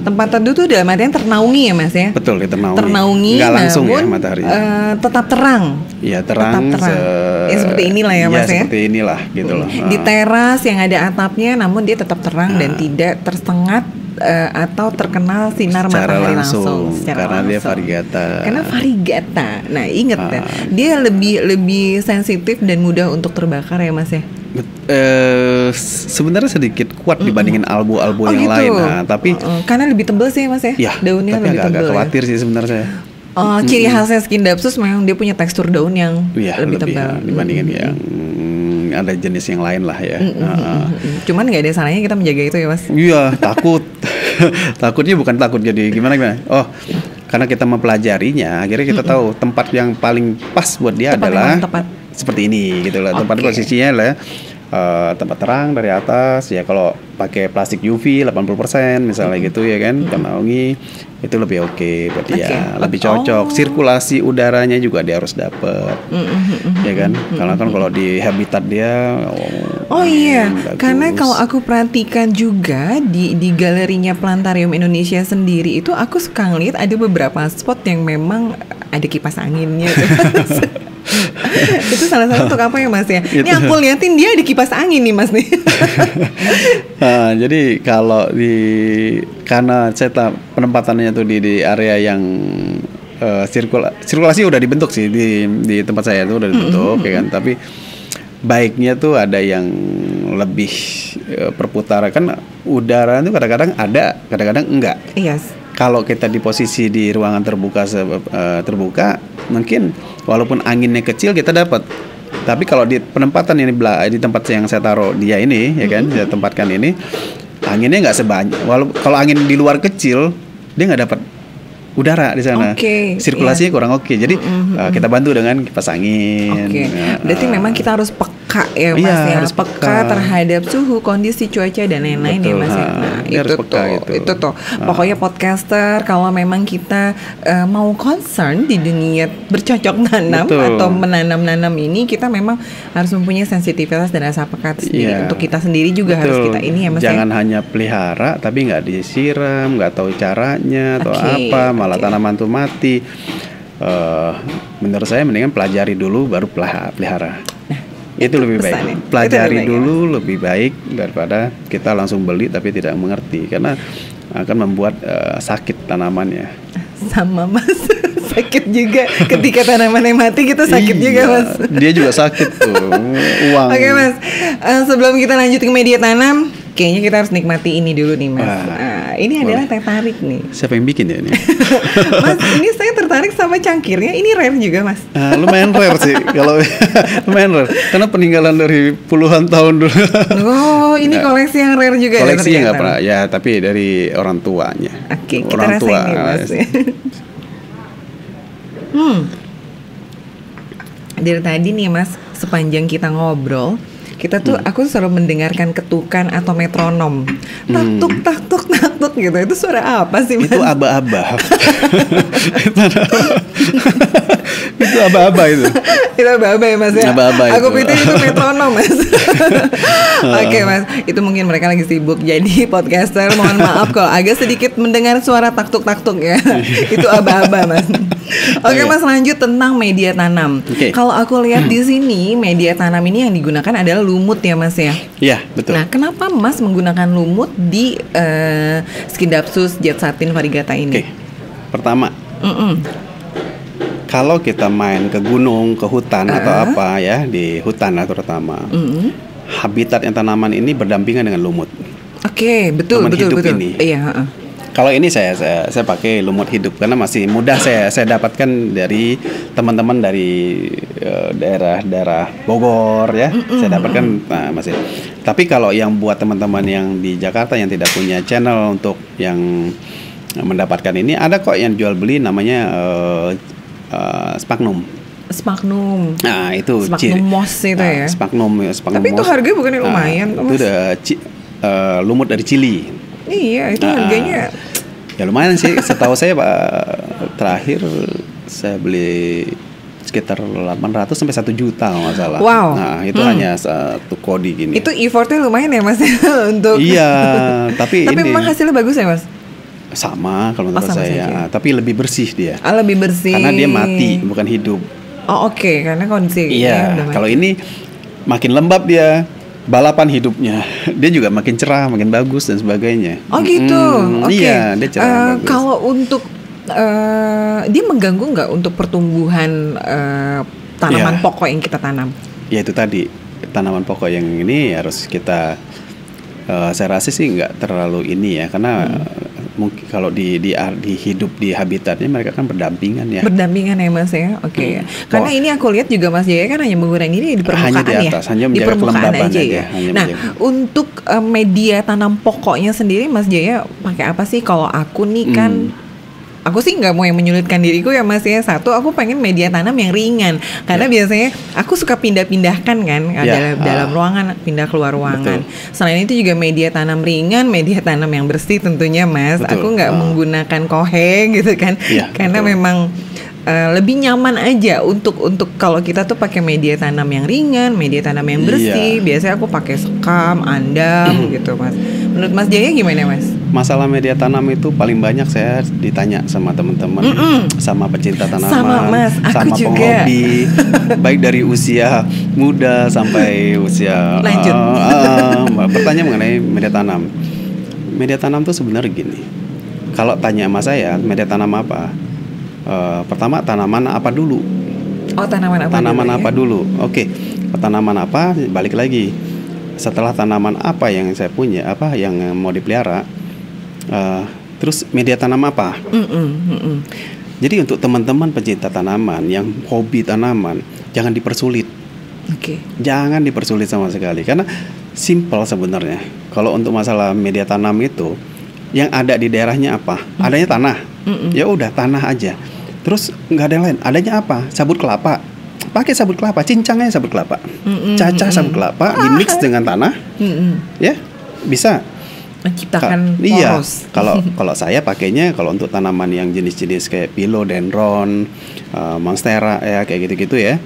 Tempat teduh tuh dalam artian ternaungi ya Mas ya. Betul, ternaungi. Nggak langsung ya matahari. Tetap terang. Iya terang. Ya seperti inilah ya Mas ya. Seperti inilah gitu loh. Di teras yang ada atapnya, namun dia tetap terang dan tidak tersengat atau terkenal sinar secara matahari langsung, secara karena dia langsung. variegata. Karena variegata. Nah, inget ya, dia lebih sensitif dan mudah untuk terbakar ya Mas ya. Sebenarnya sedikit kuat dibandingin albu-albu yang gitu. lain. Nah, tapi karena lebih tebal sih Mas ya. ya, Daunnya tapi lebih agak tebal. khawatir sih sebenarnya saya. Ciri khasnya Skindapsus memang dia punya tekstur daun yang lebih tebal dibandingin yang ada jenis yang lain lah ya. Cuman nggak ada salahnya kita menjaga itu ya Mas. Iya, takut. Takutnya bukan takut jadi gimana. Oh, karena kita mempelajarinya, akhirnya kita tahu tempat yang paling pas buat dia adalah seperti ini gitu loh. Tempat posisinya lah tempat terang dari atas ya, kalau pakai plastik UV 80% misalnya gitu ya kan, naungi itu lebih oke buat dia, lebih cocok. Sirkulasi udaranya juga dia harus dapat, ya kan? Karena kan kalau di habitat dia bagus. Karena kalau aku perhatikan juga di galerinya Plantarium Indonesia sendiri itu aku suka ngeliat ada beberapa spot yang memang ada kipas anginnya tuh. Itu salah satu untuk apa ya Mas ya? Ini aku liatin dia ada kipas angin nih Mas nih. Nah, jadi kalau karena saya penempatannya tuh di area yang sirkulasi udah dibentuk sih di tempat saya tuh udah dibentuk ya kan, tapi baiknya tuh ada yang lebih perputaran, kan udara itu kadang-kadang ada, kadang-kadang enggak. Yes. Kalau kita di posisi di ruangan terbuka, mungkin walaupun anginnya kecil kita dapat. Tapi kalau di penempatan ini di tempat yang saya taruh dia ini, ya kan, saya tempatkan ini, anginnya nggak sebanyak. Kalau angin di luar kecil, dia nggak dapat udara di sana. Sirkulasinya kurang oke. Jadi kita bantu dengan kipas angin. Berarti memang kita harus peka ya Mas ya, harus peka terhadap suhu, kondisi cuaca dan lain-lain ya Mas ya. Nah, itu tuh. Pokoknya podcaster kalau memang kita mau concern di dunia bercocok tanam atau menanam ini, kita memang harus mempunyai sensitivitas dan rasa peka sendiri. Untuk kita sendiri juga harus kita ini ya Mas. Jangan hanya pelihara tapi nggak disiram, nggak tahu caranya atau apa, malah tanaman tuh mati. Menurut saya mendingan pelajari dulu baru pelihara. Itu lebih baik. Pelajari dulu lebih baik daripada kita langsung beli tapi tidak mengerti, karena akan membuat sakit tanamannya. Sama Mas, sakit juga ketika tanamannya mati, kita sakit juga Mas. Dia juga sakit tuh. Uang. Oke Mas, sebelum kita lanjut ke media tanam, kayaknya kita harus nikmati ini dulu nih Mas. Ini adalah teh tarik nih. Siapa yang bikin ya ini? Mas, ini saya tertarik sama cangkirnya. Ini rare juga Mas. Lumayan rare sih kalau lumayan rare. Karena peninggalan dari puluhan tahun dulu. Oh, ini koleksi yang rare juga. Koleksi yang nggak pernah. Ya, tapi dari orang tuanya. Oke, kita orang rasain tua. Nih, Mas. Dari tadi nih Mas, sepanjang kita ngobrol, kita tuh aku selalu mendengarkan ketukan atau metronom, taktuk taktuk taktuk gitu. Itu suara apa sih Mas? Itu aba-aba. Itu aba-aba itu. Itu aba-aba ya Mas ya. Aba-aba aku itu. pikir itu metronom Mas. Oke Mas, itu mungkin mereka lagi sibuk. Jadi podcaster mohon maaf kalau agak sedikit mendengar suara taktuk taktuk ya. Itu aba-aba Mas. Oke Mas, lanjut tentang media tanam. Kalau aku lihat di sini media tanam ini yang digunakan adalah lumut ya Mas ya. Iya betul. Nah, kenapa Mas menggunakan lumut di Skindapsus jet satin variegata ini? Pertama, kalau kita main ke gunung, ke hutan atau apa ya, di hutan lah terutama, habitatnya tanaman ini berdampingan dengan lumut. Betul. Ini. Iya. Kalau ini saya pakai lumut hidup karena masih mudah saya dapatkan dari teman-teman dari daerah Bogor ya. Saya dapatkan masih. Tapi kalau yang buat teman-teman yang di Jakarta yang tidak punya channel untuk yang mendapatkan ini, ada kok yang jual beli namanya Sphagnum. Nah, itu Sphagnum moss itu ya. Sphagnum Tapi moss. itu harganya bukannya lumayan, itu udah lumut dari Chili. Iya, itu harganya ya lumayan sih. Setahu saya Pak, terakhir saya beli sekitar 800 sampai 1 juta kalau nggak salah. Wow. Nah, itu hanya satu kodi gini. Itu effortnya lumayan ya Mas untuk. Iya, tapi memang hasilnya bagus ya Mas? Sama kalau menurut saya, tapi lebih bersih dia. Lebih bersih. Karena dia mati, bukan hidup. Karena kondisi. Iya, kalau ini makin lembab dia. balapan hidupnya. Dia juga makin cerah, makin bagus dan sebagainya. Oh gitu. Oke. Iya, dia cerah bagus. Kalau untuk dia mengganggu nggak untuk pertumbuhan tanaman Iya. pokok yang kita tanam? Ya itu tadi, tanaman pokok yang ini harus kita saya rasa sih nggak terlalu ini ya, karena mungkin kalau di hidup di habitatnya mereka kan berdampingan ya. Berdampingan ya Mas ya, oke ya. Karena ini aku lihat juga Mas Jaya kan hanya menggunakan ini di permukaan Hanya di atas, ya, hanya di menjaga permukaan kelembaban aja aja, ya. hanya Nah, menjaga. untuk media tanam pokoknya sendiri Mas Jaya pakai apa sih? Kalau aku nih kan aku sih nggak mau yang menyulitkan diriku ya Mas ya. Satu, aku pengen media tanam yang ringan. Karena biasanya aku suka pindah-pindahkan kan dalam ruangan, pindah keluar ruangan. Selain itu juga media tanam ringan, media tanam yang bersih tentunya Mas. Betul. Aku nggak menggunakan koheng gitu kan. Ya, Karena betul. memang lebih nyaman aja untuk kalau kita tuh pakai media tanam yang ringan, media tanam yang bersih. Iya. Biasanya aku pakai sekam, andam gitu Mas. Menurut Mas Jaya gimana Mas? Masalah media tanam itu paling banyak saya ditanya sama teman-teman, sama pecinta tanaman, Sama, Mas. Aku sama juga. penghobi, baik dari usia muda sampai usia Lanjut. bertanya mengenai media tanam. Media tanam tuh sebenarnya gini. Kalau tanya sama saya, media tanam apa? Pertama, tanaman apa dulu? Oh, tanaman apa Tanaman dulu, apa ya? dulu? Oke, tanaman apa? Balik lagi. Setelah tanaman apa yang saya punya, apa yang mau dipelihara, terus media tanam apa? Jadi untuk teman-teman pecinta tanaman yang hobi tanaman, jangan dipersulit. Oke. Jangan dipersulit sama sekali, karena simple sebenarnya. Kalau untuk masalah media tanam itu, yang ada di daerahnya apa? Adanya tanah. Ya udah tanah aja. Terus nggak ada yang lain. Adanya apa? Sabut kelapa. Pakai sabut kelapa, cincangnya sabut kelapa. Cacah sabut kelapa dimix dengan tanah. Ya, bisa. Menciptakan Iya. poros. Kalau saya pakainya kalau untuk tanaman yang jenis-jenis kayak philodendron, monstera ya kayak gitu-gitu ya.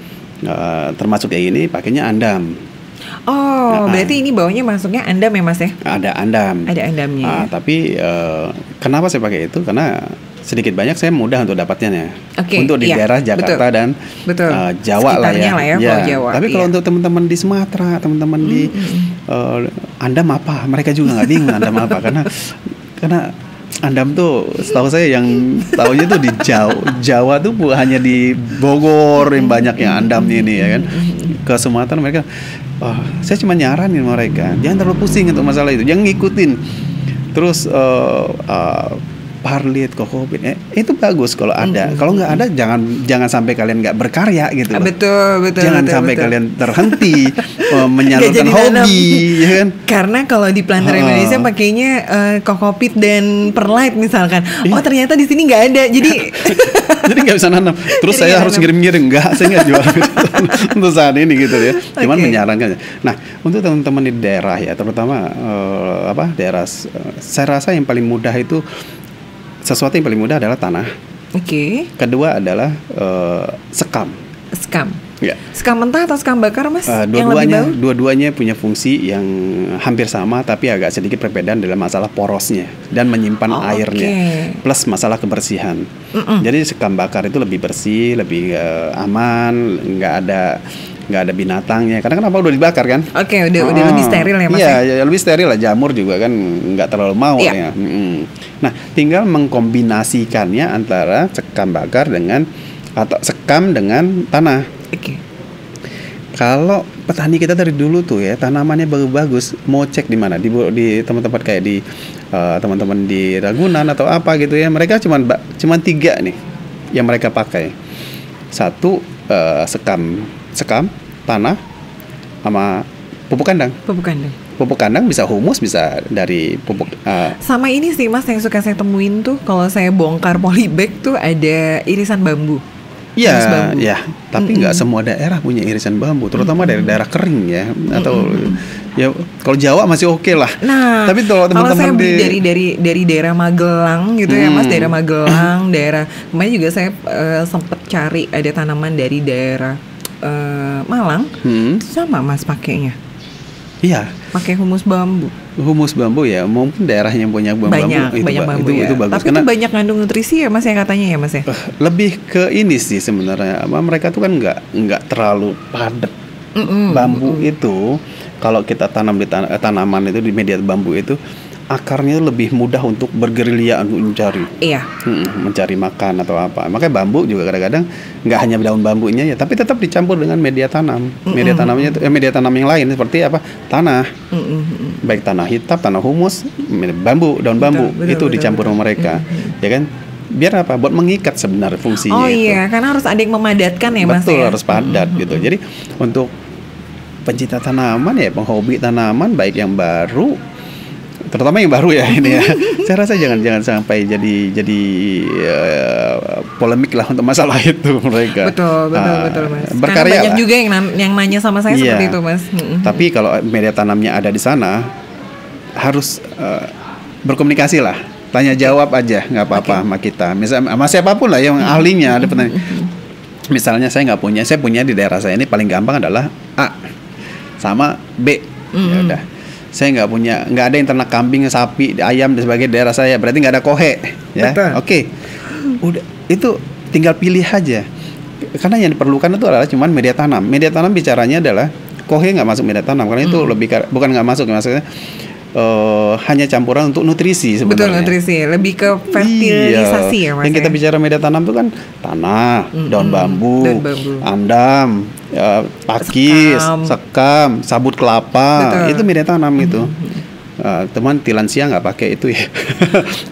Termasuk kayak gini pakainya andam. Oh, berarti ini bawahnya masuknya andam ya Mas ya? Ada andam. Ada andamnya. Ya? Tapi kenapa saya pakai itu? Karena sedikit banyak saya mudah untuk dapatnya ya. Oke, Untuk di iya, daerah Jakarta betul. dan Betul. Jawa lah Sekitarnya ya. lah ya, Pulau Jawa, Tapi kalau iya. untuk teman-teman di Sumatera, teman-teman di andam apa? Mereka juga nggak bingung andam apa karena andam tuh setahu saya yang tahunya tuh di Jawa tuh hanya di Bogor yang banyak yang andam ini ya kan. Ke Sumatera mereka saya cuma nyaranin mereka jangan terlalu pusing untuk masalah itu, jangan ngikutin. Terus parlit, kokopit, itu bagus kalau ada. Kalau nggak ada, jangan sampai kalian nggak berkarya gitu. Betul. Jangan sampai betul. kalian terhenti menyalurkan Nggak jadi nanam. hobi, ya kan? Karena kalau di planter Indonesia pakainya kokopit dan perlite misalkan. Oh ternyata di sini nggak ada. Jadi Jadi nggak bisa nanam. Terus Jadi saya nggak harus nanam. ngirim-ngirim, saya nggak jual untuk saat ini gitu ya. Cuman Oke. menyarankan. Nah, untuk teman-teman di daerah ya, terutama daerah, saya rasa yang paling mudah itu sesuatu yang paling mudah adalah tanah. Oke. Kedua adalah sekam. Sekam. Ya. Sekam mentah atau sekam bakar Mas? Yang lebih bau? Dua-duanya punya fungsi yang hampir sama, tapi agak sedikit perbedaan dalam masalah porosnya dan menyimpan airnya, plus masalah kebersihan. Jadi sekam bakar itu lebih bersih, lebih aman, nggak ada binatangnya. Karena kenapa udah dibakar kan? Oke, udah lebih steril ya Mas. Iya, ya, lebih steril lah. Jamur juga kan nggak terlalu mau Iya. ya. Nah, tinggal mengkombinasikannya antara sekam bakar atau sekam dengan tanah. Oke. Kalau petani kita dari dulu tuh ya tanamannya bagus-bagus, mau cek di mana? Di tempat-tempat kayak di teman-teman di Ragunan atau apa gitu ya. Mereka cuman 3 nih yang mereka pakai. Satu sekam, tanah, sama pupuk kandang. Pupuk kandang bisa humus, bisa dari pupuk. Sama ini sih Mas yang suka saya temuin tuh kalau saya bongkar polybag tuh ada irisan bambu. Iya, ya. Tapi nggak semua daerah punya irisan bambu, terutama dari daerah kering ya, atau ya kalau Jawa masih oke lah. Nah, tapi kalau saya teman-teman dari daerah Magelang gitu ya Mas, daerah Magelang, daerah kemarin juga saya sempet cari ada tanaman dari daerah Malang, sama Mas pakainya. Iya. Pakai humus bambu. Humus bambu ya, mungkin daerah yang punya bambu banyak bambu ya. itu bagus. Tapi itu banyak ngandung nutrisi ya Mas yang katanya ya Mas ya. Lebih ke ini sih sebenarnya, mereka tuh kan nggak terlalu padat Bambu itu kalau kita tanam di tanaman itu di media bambu itu akarnya lebih mudah untuk bergerilya untuk mencari. Iya. Mencari makan atau apa. Makanya bambu juga kadang-kadang nggak hanya daun bambunya ya, tapi tetap dicampur dengan media tanam. Media tanamnya itu media tanam yang lain seperti apa? Tanah. Baik tanah hitam, tanah humus, bambu, daun bambu itu dicampur sama mereka. Ya kan? Biar apa? Buat mengikat sebenarnya fungsinya. Oh iya, karena harus ada yang memadatkan ya Mas. Betul, ya? harus padat gitu. Jadi untuk pencinta tanaman ya, penghobi tanaman baik yang baru, terutama yang baru ya ini ya. Saya rasa jangan sampai jadi polemik lah untuk masalah itu mereka. Betul Mas. Berkarya Karena banyak lah. juga yang nanya sama saya seperti itu Mas. Tapi kalau media tanamnya ada di sana harus berkomunikasi lah. Tanya jawab aja, nggak apa-apa sama kita. Misalnya sama siapapun lah yang ahlinya ada pertanyaan. Misalnya saya punya di daerah saya ini paling gampang adalah A sama B. Ya udah. Saya nggak ada yang ternak kambing, sapi, ayam dan sebagainya di daerah saya. Berarti nggak ada kohe, ya. Oke. Udah itu tinggal pilih aja. Karena yang diperlukan itu adalah cuman media tanam. Media tanam bicaranya adalah kohe nggak masuk media tanam karena itu bukan nggak masuk maksudnya. Hanya campuran untuk nutrisi sebenarnya. Betul, nutrisi, lebih ke fertilisasi ya Mas. Yang kita bicara media tanam itu kan tanah, daun bambu, andam, pakis, sekam, sabut kelapa. Betul. Itu media tanam itu. Teman tilansia nggak pakai itu ya.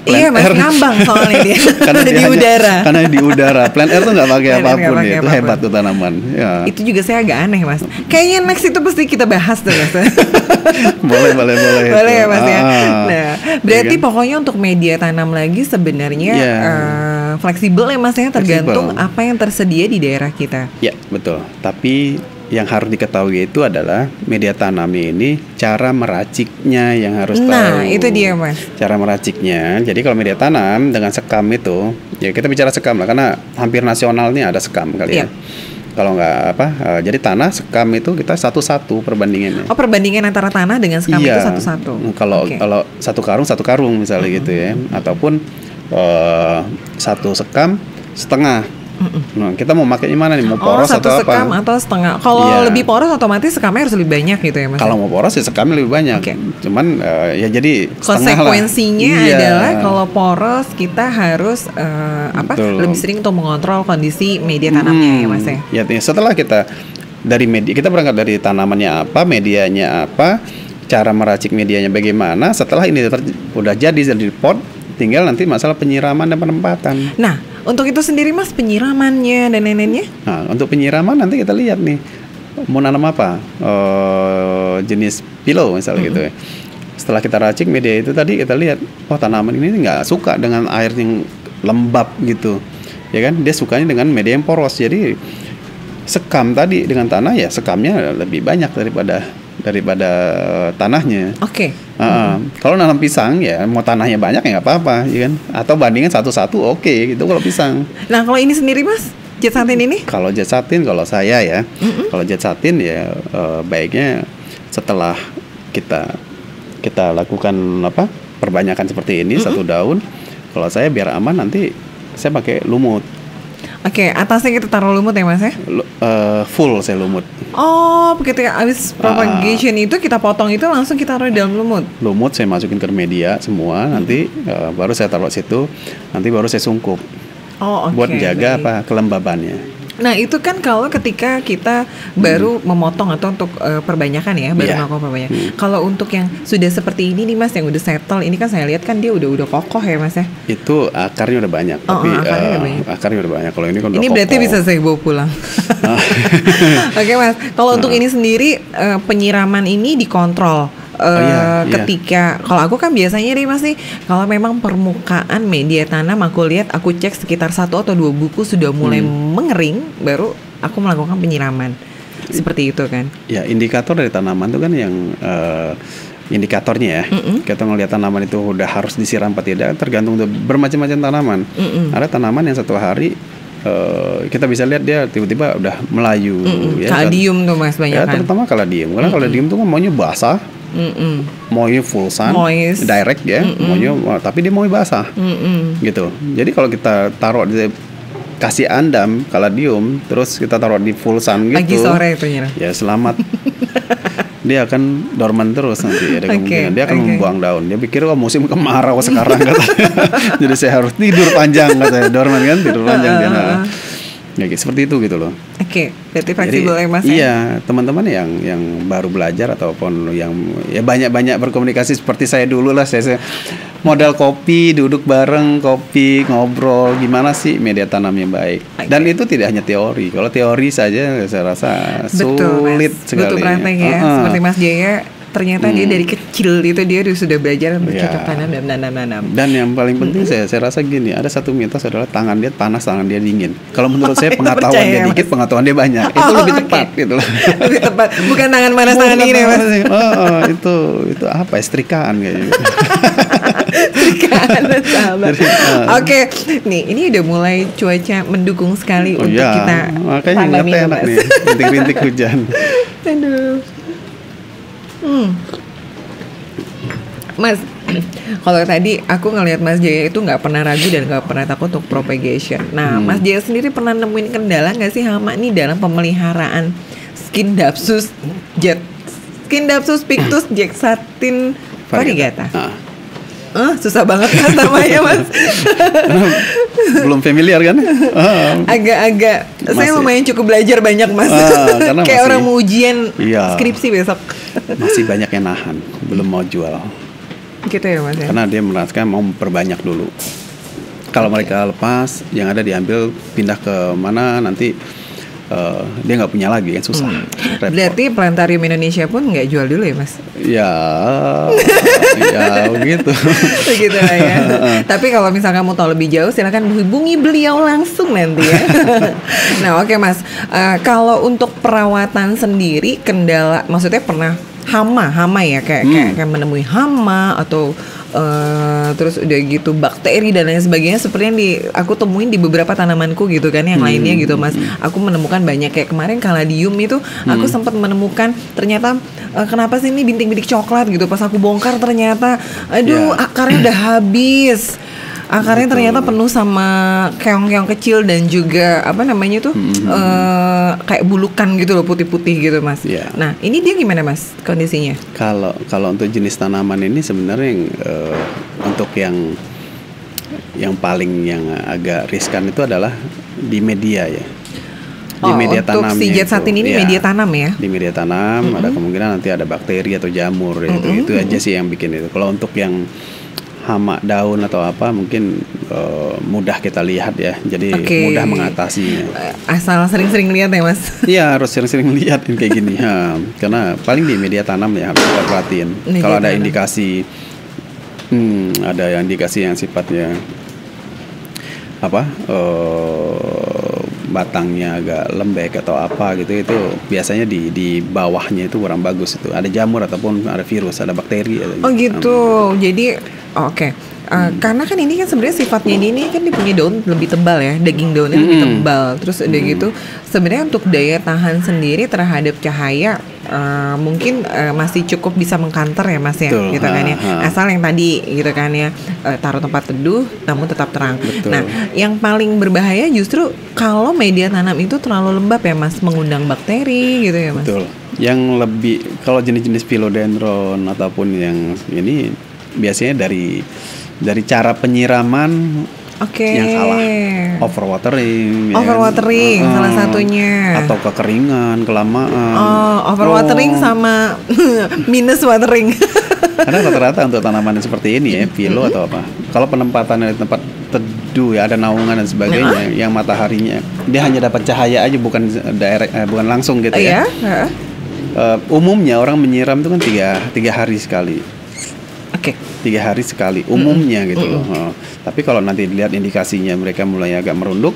Iya Mas, ngambang soalnya dia. Karena di udara. Karena di udara. Plant air tuh nggak pakai apapun ya. Itu hebat tuh tanaman. Ya. Itu juga saya agak aneh Mas. Kayaknya next itu pasti kita bahas tuh Mas. boleh ya Mas ya. Nah, berarti pokoknya untuk media tanam lagi sebenarnya fleksibel ya Mas ya, tergantung apa yang tersedia di daerah kita. Ya betul. Tapi yang harus diketahui itu adalah media tanamnya ini cara meraciknya yang harus tahu. Nah, itu dia Mas. Cara meraciknya. Jadi kalau media tanam dengan sekam itu, ya kita bicara sekam lah karena hampir nasional nih ada sekam kali ya. Kalau nggak jadi tanah sekam itu kita 1:1 perbandingannya. Oh, perbandingan antara tanah dengan sekam itu 1:1. Kalau satu karung misalnya gitu ya, ataupun satu sekam setengah. Nah, kita mau makainya mana nih? Mau poros atau apa? Satu sekam atau setengah. Kalau lebih poros otomatis sekamnya harus lebih banyak gitu ya Mas. Kalau mau poros ya sekamnya lebih banyak. Cuman ya jadi konsekuensinya adalah kalau poros kita harus lebih sering untuk mengontrol kondisi media tanamnya ya Mas ya. Ya, setelah kita dari media, kita berangkat dari tanamannya apa, medianya apa, cara meracik medianya bagaimana. Setelah ini udah jadi pot, tinggal nanti masalah penyiraman dan penempatan. Nah, untuk itu sendiri Mas, penyiramannya dan lain-lainnya? Nah, untuk penyiraman nanti kita lihat nih mau nanam apa, jenis pilau misalnya gitu ya. Setelah kita racik media itu tadi kita lihat, tanaman ini nggak suka dengan air yang lembab gitu, ya kan? Dia sukanya dengan media yang poros. Jadi sekam tadi dengan tanah ya sekamnya lebih banyak daripada tanahnya. Oke. Kalau nanam pisang ya mau tanahnya banyak ya nggak apa-apa, ya kan? Atau bandingin 1:1 oke gitu kalau pisang. Nah kalau ini sendiri Mas, jet satin ini? Kalau jet satin kalau saya ya, kalau jet satin ya baiknya setelah kita lakukan perbanyakan seperti ini satu daun. Kalau saya biar aman nanti saya pakai lumut. Oke, atasnya kita taruh lumut ya Mas ya? Full saya lumut. Oh, begitu ya, abis propagation itu kita potong itu langsung kita taruh di dalam lumut? Lumut saya masukin ke media semua, nanti baru saya taruh situ, nanti baru saya sungkup. Oh, oke. Buat jaga kelembabannya. Nah itu kan kalau ketika kita baru memotong atau untuk perbanyakan ya, baru melakukan perbanyakan. Kalau untuk yang sudah seperti ini nih Mas, yang udah settle, ini kan saya lihat kan dia udah kokoh ya Mas ya. Itu akarnya udah banyak, tapi akarnya udah banyak. Kalau ini kan udah ini berarti kokoh. bisa saya bawa pulang. Oke Mas, kalau untuk ini sendiri penyiraman ini dikontrol. Ketika kalau aku kan biasanya nih Mas nih, kalau memang permukaan media tanam aku cek sekitar 1 atau 2 buku sudah mulai mengering, baru aku melakukan penyiraman seperti itu kan. Ya, indikator dari tanaman itu kan yang indikatornya ya. Kita ngelihat tanaman itu udah harus disiram apa tidak tergantung bermacam-macam tanaman. Ada tanaman yang 1 hari kita bisa lihat dia tiba-tiba udah melayu. Kaladium tuh Mas banyak kan. Terutama kaladium. Karena kaladium tuh kan maunya basah. Maunya full sun, direct ya, maunya, tapi dia mau basah, gitu. Jadi kalau kita taruh di kasih andam kaladium, terus kita taruh di full sun gitu. Pagi sore itu ya selamat. Dia akan dorman terus nanti, ada kemungkinan dia akan membuang daun. Dia pikir musim kemarau sekarang katanya. Jadi saya harus tidur panjang katanya. Dorman kan tidur panjang dia. Ya gitu, seperti itu gitu loh. Berarti fleksibel ya Mas. Iya, teman-teman yang baru belajar ataupun yang ya banyak-banyak berkomunikasi seperti saya dulu lah. Saya modal kopi, duduk bareng, kopi, ngobrol, gimana sih media tanam yang baik. Dan itu tidak hanya teori. Kalau teori saja saya rasa sulit sekali. Betul praktek ya. Seperti Mas Jaya, ternyata dia dari kecil itu dia sudah belajar bercocok tanam dan nanam. Dan yang paling penting saya rasa gini, ada satu mitos adalah tangan dia panas, tangan dia dingin. Kalau menurut saya pengetahuan dia dikit, pengetahuan dia banyak. Itu lebih tepat gitu loh. Lebih tepat. Bukan tangan panas, tangan dingin ya Mas. Itu apa? Setrikaan kayaknya. Setrikaan sahabat. Oke, nih ini udah mulai cuaca mendukung sekali untuk kita. Makanya nggak enak nih, rintik-rintik hujan. Aduh. Mas, kalau tadi aku ngelihat Mas Jaya itu nggak pernah ragu dan nggak pernah takut untuk propagation. Nah, Mas Jaya sendiri pernah nemuin kendala nggak sih hama nih dalam pemeliharaan Scindapsus pictus jacksatin variegata? Susah banget kan namanya Mas. Belum familiar kan? Agak-agak. Saya lumayan cukup belajar banyak Mas. Kayak orang mau ujian skripsi besok. Masih banyak yang nahan, belum mau jual. Gitu ya Mas ya? Karena dia merasakan mau memperbanyak dulu. Kalau mereka lepas, yang ada diambil pindah ke mana nanti dia nggak punya lagi kan susah. Berarti Plantarium Indonesia pun nggak jual dulu ya Mas? Ya begitu. Begitu lah ya. Tapi kalau misalkan mau tahu lebih jauh, silakan hubungi beliau langsung nanti ya. Nah oke Mas, kalau untuk perawatan sendiri kendala, maksudnya pernah hama ya kayak menemui hama atau terus udah gitu bakteri dan lain sebagainya seperti yang aku temuin di beberapa tanamanku gitu kan yang lainnya gitu Mas. Aku menemukan banyak kayak kemarin kaladium itu aku sempat menemukan ternyata kenapa sih ini bintik-bintik coklat gitu, pas aku bongkar ternyata akarnya udah habis. Akarnya ternyata penuh sama keong-keong kecil dan juga apa namanya tuh kayak bulukan gitu loh, putih-putih gitu Mas. Nah ini dia gimana Mas kondisinya? Kalau untuk jenis tanaman ini sebenarnya untuk yang paling yang agak riskan itu adalah di media ya. Di media tanam. Untuk si jacksatin ini media tanam ya? Di media tanam ada kemungkinan nanti ada bakteri atau jamur itu aja sih yang bikin itu. Kalau untuk yang hama daun atau apa mungkin mudah kita lihat ya, jadi mudah mengatasinya. Asal sering-sering lihat ya Mas. Iya harus sering-sering lihat kayak gini karena paling di media tanam ya harus kita perhatiin. Kalau ada indikasi ada indikasi yang sifatnya batangnya agak lembek atau apa gitu, itu biasanya di bawahnya itu kurang bagus, itu ada jamur ataupun ada virus, ada bakteri. Gitu. Jadi karena kan ini kan sebenarnya sifatnya ini kan dia punya daun lebih tebal ya, daging daunnya lebih tebal. Terus udah gitu sebenarnya untuk daya tahan sendiri terhadap cahaya mungkin masih cukup bisa mengkanter ya Mas ya. Betul, gitu kan ya. Asal yang tadi gitu kan ya, taruh tempat teduh namun tetap terang. Betul. Nah, yang paling berbahaya justru kalau media tanam itu terlalu lembab ya Mas, mengundang bakteri gitu ya Mas. Betul. Yang lebih kalau jenis-jenis philodendron ataupun yang ini biasanya dari cara penyiraman yang salah, overwatering salah satunya, atau kekeringan kelamaan. Overwatering sama minus watering. Karena rata-rata untuk tanaman seperti ini ya, philo atau apa, kalau penempatannya di tempat teduh ya, ada naungan dan sebagainya, yang mataharinya dia hanya dapat cahaya aja, bukan bukan langsung gitu ya. Umumnya orang menyiram itu kan tiga hari sekali. 3 hari sekali umumnya gitu loh. Tapi kalau nanti dilihat indikasinya mereka mulai agak merunduk,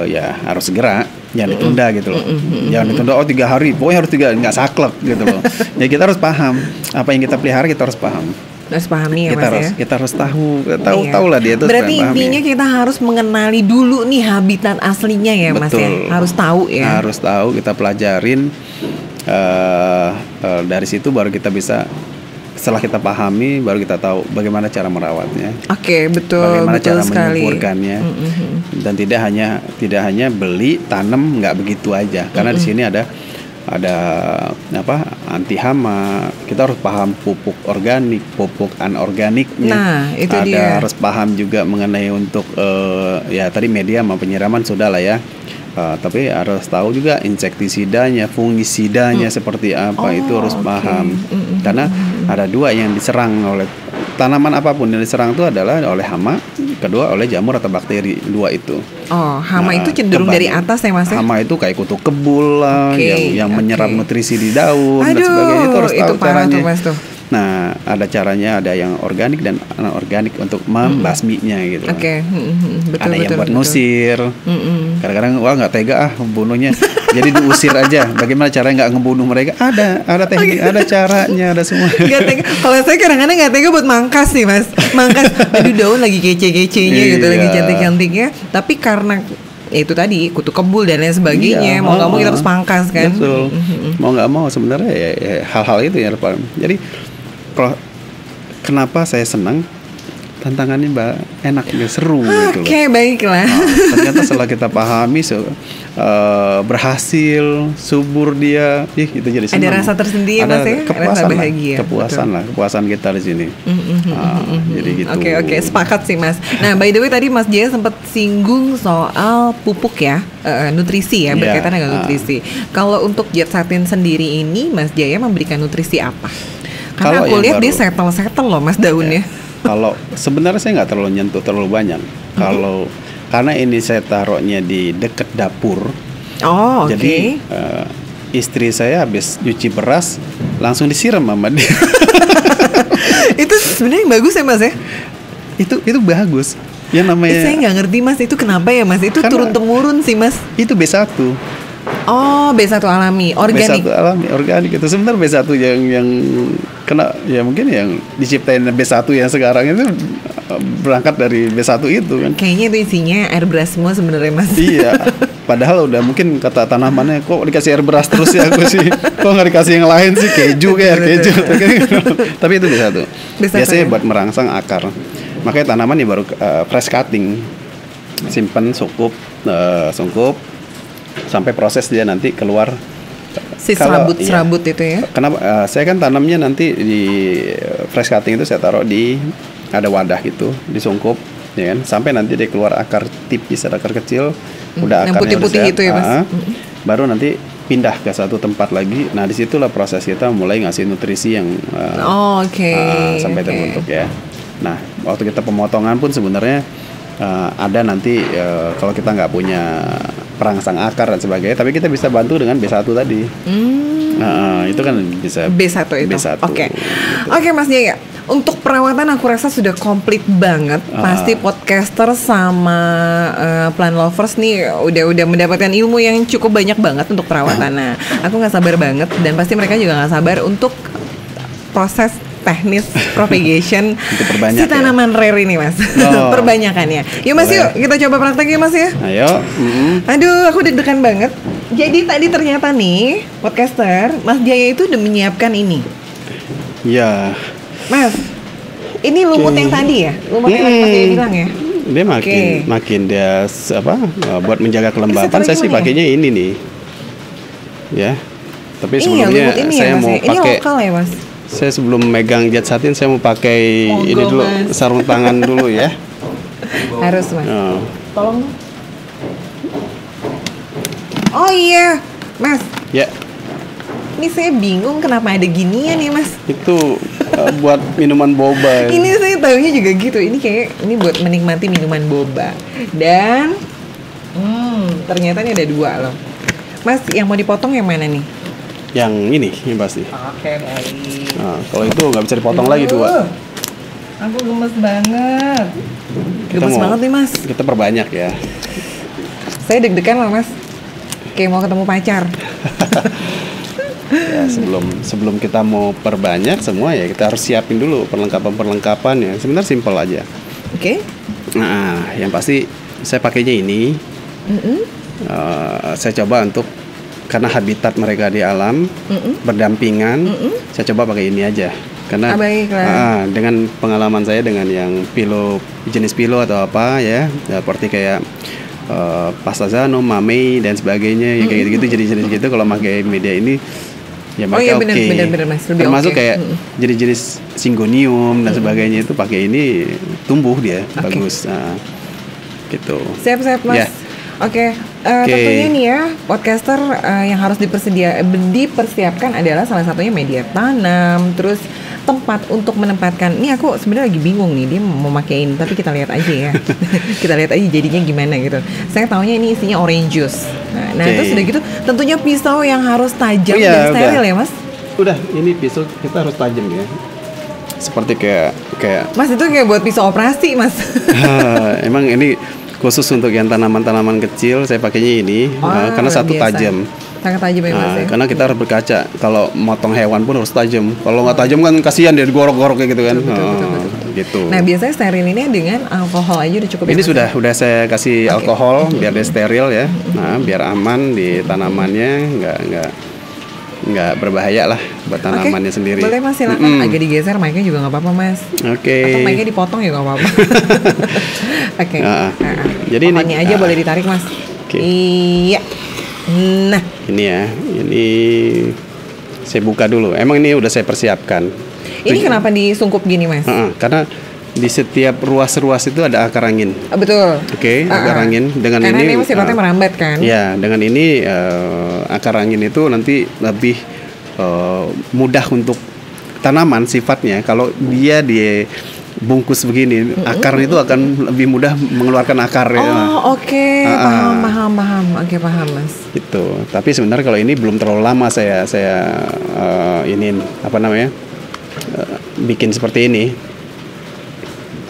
ya harus segera, jangan ditunda gitu loh. Jangan ditunda 3 hari, pokoknya harus 3, nggak saklek gitu loh. Ya kita harus paham apa yang kita pelihara, kita harus paham. Harus pahami ya Mas ya. Kita harus tahu lah dia itu. Berarti intinya kita harus mengenali dulu nih habitat aslinya ya Mas ya. Harus tahu ya. Harus tahu, kita pelajarin. Dari situ baru kita bisa, setelah kita pahami baru kita tahu bagaimana cara merawatnya. Betul. Bagaimana betul cara sekali. menyuburkannya. dan tidak hanya beli tanam nggak begitu aja, karena di sini ada anti hama. Kita harus paham pupuk organik, pupuk anorganiknya. Nah, itu ada dia. harus paham juga mengenai untuk ya tadi media sama penyiraman sudah lah ya. Tapi harus tahu juga insektisidanya, fungisidanya seperti apa, itu harus paham. Karena ada dua yang diserang oleh tanaman apapun yang diserang itu adalah oleh hama, kedua oleh jamur atau bakteri, dua itu. Oh, hama itu cenderung dari atas ya Mas ya? Hama itu kayak kutu kebul lah, yang menyerap nutrisi di daun dan sebagainya, itu harus tahu caranya. Tuh, Mas, tuh. Nah, ada caranya, ada yang organik dan anorganik untuk membasminya gitu. Oke, betul. Ada yang buat ngusir. Kadang-kadang nggak tega bunuhnya, jadi diusir aja. Bagaimana caranya nggak ngebunuh mereka? Ada teknik, ada caranya, ada semua. Nggak tega. Kalau saya kadang-kadang nggak tega buat mangkas nih Mas. Mangkas, aduh daun lagi kece-kecenya gitu, lagi cantik-cantiknya. Tapi karena itu tadi kutu kebul dan lain sebagainya, mau nggak mau kita harus pangkas kan. Betul. Mau nggak mau sebenarnya ya, hal-hal itu ya. Jadi kenapa saya senang tantangannya enak, seru gitu loh. Oke, baiklah. Ternyata setelah kita pahami berhasil, subur dia, itu jadi senang. Ada rasa tersendiri ya Mas ya, rasa bahagia. Kepuasan kita di sini. Jadi gitu. Oke, sepakat sih Mas. Nah, by the way tadi Mas Jaya sempat singgung soal pupuk ya, nutrisi ya, berkaitan dengan nutrisi. Kalau untuk Jet Satin sendiri ini, Mas Jaya memberikan nutrisi apa? Karena aku lihat dia settle loh Mas daunnya. Kalau sebenarnya saya nggak terlalu nyentuh terlalu banyak. Karena ini saya taruhnya di dekat dapur. Oh, oke. Jadi istri saya habis cuci beras langsung disiram sama dia. Itu sebenarnya bagus ya Mas ya? Itu bagus. Yang namanya saya nggak ngerti Mas, itu kenapa ya Mas? Itu turun temurun sih Mas. Itu B1. Oh, B1 alami, organik. B1 alami, organik itu sebenarnya B1 yang kena ya, mungkin yang diciptain B1 yang sekarang itu berangkat dari B1 itu kan. Kayaknya itu isinya air beras semua sebenarnya Mas. Iya. Padahal udah mungkin kata tanamannya, kok dikasih air beras terus ya aku sih. Kok nggak dikasih yang lain sih, keju kayak keju. Tapi itu B1. Biasanya buat merangsang akar. Makanya tanaman ini baru fresh cutting. Simpen sungkup sampai proses dia nanti keluar serabut itu ya. Kenapa saya kan tanamnya nanti di fresh cutting itu saya taruh di ada wadah gitu, disungkup ya kan, sampai nanti dia keluar akar tipis, ada akar kecil, udah yang akarnya putih-putih itu ya Mas. Baru nanti pindah ke satu tempat lagi. Nah, disitulah proses kita mulai ngasih nutrisi yang sampai terbentuk ya. Nah, waktu kita pemotongan pun sebenarnya ada nanti kalau kita nggak punya perangsang akar dan sebagainya, tapi kita bisa bantu dengan B1 tadi. Itu kan bisa B1 itu. Oke, Mas Jaya. Untuk perawatan aku rasa sudah komplit banget. Pasti podcaster sama plant lovers nih udah mendapatkan ilmu yang cukup banyak banget untuk perawatan. Nah, aku nggak sabar banget, dan pasti mereka juga nggak sabar untuk proses teknis propagation si tanaman rare ini Mas. Perbanyakannya. Yuk Mas, yuk kita coba praktek ya Mas ya. Ayo. Aduh, aku deg-degan banget. Jadi tadi ternyata nih podcaster, Mas Jaya itu udah menyiapkan ini. Ya. Mas, ini lumut yang tadi ya? Lumut yang Mas Jaya bilang ya? Dia makin dia buat menjaga kelembapan, saya sih pakainya ini nih. Ya. Tapi sebelumnya saya mau pakai. Ini lokal ya Mas? Saya sebelum megang Jet Satin saya mau pakai ini dulu, Mas. Sarung tangan dulu ya. Harus Mas. Tolong. Oh iya, Mas. Ya. Ini saya bingung kenapa ada ginian ya Mas. Itu buat minuman boba. Ini saya tahunya juga gitu. Ini buat menikmati minuman boba. Dan ternyata ini ada dua loh. Mas, yang mau dipotong yang mana nih? Yang ini pasti. Oke, baik. Nah, kalau itu nggak bisa dipotong lagi dua. Aku gemes banget. Gemes banget nih Mas. Kita perbanyak ya. Saya deg-degan loh Mas. Kayak mau ketemu pacar. Ya, sebelum kita mau perbanyak semua ya kita harus siapin dulu perlengkapan ya. Sebenarnya simpel aja. Oke. Nah, yang pasti saya pakainya ini. Saya coba untuk karena habitat mereka di alam berdampingan, saya coba pakai ini aja. Karena dengan pengalaman saya dengan yang jenis pilo atau apa ya, seperti kayak Pastazano, Mamei dan sebagainya, ya kayak gitu jenis-jenis gitu. Kalau pakai media ini ya mereka bener Mas, lebih termasuk kayak jenis-jenis Syngonium dan sebagainya itu pakai ini tumbuh dia bagus. Nah, gitu. Siap Mas. Oke. Tentunya nih ya podcaster yang harus dipersiapkan adalah salah satunya media tanam, terus tempat untuk menempatkan. Ini aku sebenarnya lagi bingung nih dia mau makein, tapi kita lihat aja ya. Kita lihat aja jadinya gimana gitu. Saya taunya ini isinya orange juice. Nah terus udah gitu tentunya pisau yang harus tajam dan steril ya Mas. Udah, ini pisau kita harus tajam ya. Seperti kayak Mas itu kayak buat pisau operasi Mas. Emang ini khusus untuk yang tanaman-tanaman kecil saya pakainya ini karena satu biasa. tajam. Sangat tajam ya Mas ya? Karena kita harus berkaca. Kalau motong hewan pun harus tajam. Kalau nggak tajam kan kasihan dia digorok-gorok kayak gitu kan. Betul. Gitu. Nah biasanya steril ini dengan alkohol aja udah cukup. Ini sudah saya kasih alkohol biar dia steril ya. Nah biar aman di tanamannya, nggak berbahaya lah buat tanamannya sendiri. Boleh Mas silakan agak digeser mic-nya juga nggak apa-apa Mas. Atau mic-nya dipotong juga nggak apa-apa. Jadi pohonnya aja boleh ditarik Mas. Iya. Nah ini ya, ini saya buka dulu. Emang ini udah saya persiapkan. Ini kenapa disungkup gini Mas? Karena di setiap ruas-ruas itu ada akar angin. Betul. Akar angin. Dengan karena ini sifatnya merambat kan? Ya, dengan ini akar angin itu nanti lebih mudah untuk tanaman sifatnya. Kalau dia bungkus begini, akar itu akan lebih mudah mengeluarkan akar. Paham. Oke, paham Mas. Itu. Tapi sebenarnya kalau ini belum terlalu lama saya bikin seperti ini.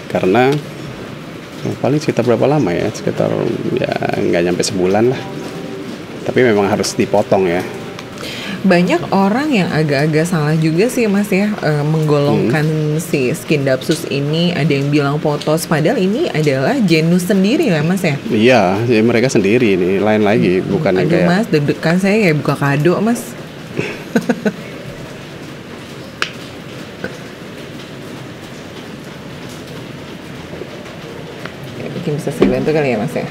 Karena paling sekitar berapa lama ya? Sekitar ya nggak nyampe sebulan lah. Tapi memang harus dipotong ya. Banyak orang yang agak-agak salah juga sih Mas ya menggolongkan si Scindapsus ini. Ada yang bilang potos, padahal ini adalah genus sendiri lah Mas ya. Iya, mereka sendiri ini, lain lagi, bukan Aduh kayak. Mas, deg-degan saya kayak buka kado Mas. Mungkin bisa saya bantu kali ya Mas ya.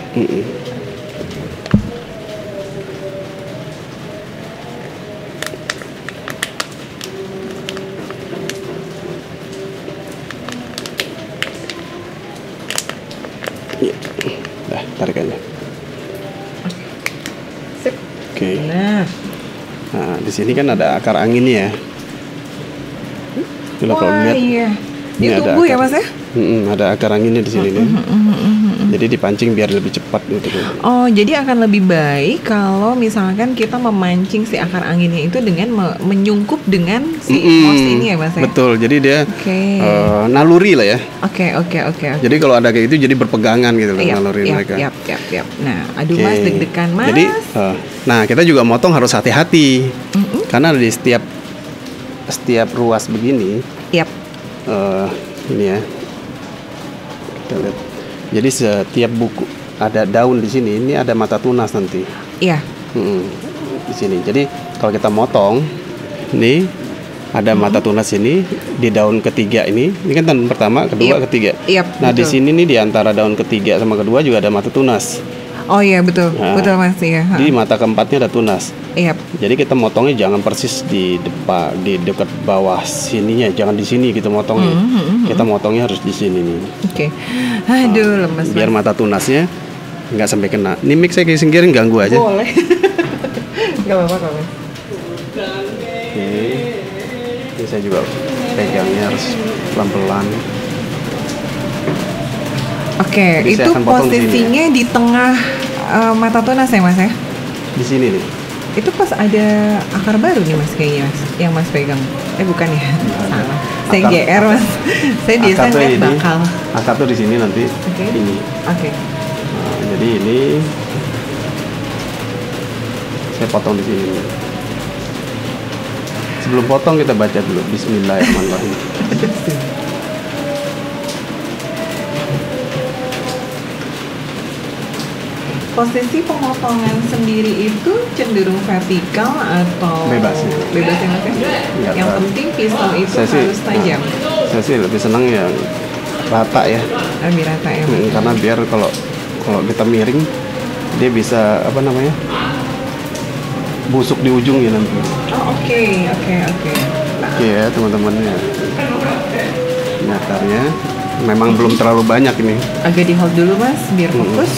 Tarik aja. Sip. Oke. Nah, di sini kan ada akar anginnya ya. Kalau lihat. Iya. Ditunggu ya Mas ya? Ada akar anginnya di sini nih. Jadi dipancing biar lebih cepat gitu. Oh, jadi akan lebih baik kalau misalkan kita memancing si akar anginnya itu dengan menyungkup dengan si moss ini ya Mas ya? Betul, jadi dia naluri lah ya. Oke. Jadi kalau ada kayak itu jadi berpegangan gitu loh naluri mereka. Yap. Nah, aduh Mas deg-degan Mas. Jadi, kita juga motong harus hati-hati. Karena di setiap ruas begini. Ini ya. Kita lihat. Jadi setiap buku ada daun di sini, ini ada mata tunas nanti. Iya. Di sini. Jadi kalau kita motong, ini ada mata tunas ini di daun ketiga ini. Ini kan daun pertama, kedua, ketiga. Nah betul. Di sini nih di antara daun ketiga sama kedua juga ada mata tunas. Oh iya betul, betul Mas ya. Di mata keempatnya ada tunas. Iya. Jadi kita motongnya jangan persis di dekat bawah sininya, jangan di sini kita motongnya. Kita motongnya harus di sini nih. Oke. Aduh lemes. Biar mata tunasnya nggak sampai kena. Ini mic saya singkirin ganggu aja. Boleh. Gak apa-apa kok. Oke. Ini saya juga pegangnya harus pelan-pelan. Oke, itu posisinya di tengah mata tunas ya Mas ya? Di sini nih. Itu pas ada akar baru nih Mas kayaknya Mas, yang Mas pegang. Bukan ya? Salah. Saya GR Mas. Saya biasa ngeliat bakal. Akar tuh di sini nanti. Ini. Oke. Nah, jadi ini saya potong di sini. Sebelum potong kita baca dulu Bismillahirrahmanirrahim. Posisi pemotongan sendiri itu cenderung vertikal atau bebas ya Mas ya? Yang penting pisau itu harus tajam. Saya sih lebih senang yang rata ya. Lebih rata ya. Karena biar kalau kita miring dia bisa apa namanya, busuk di ujungnya nanti. Oh, oke. Oke ya teman-teman ya. Ini akarnya memang belum terlalu banyak ini. Agak di hold dulu mas, biar fokus.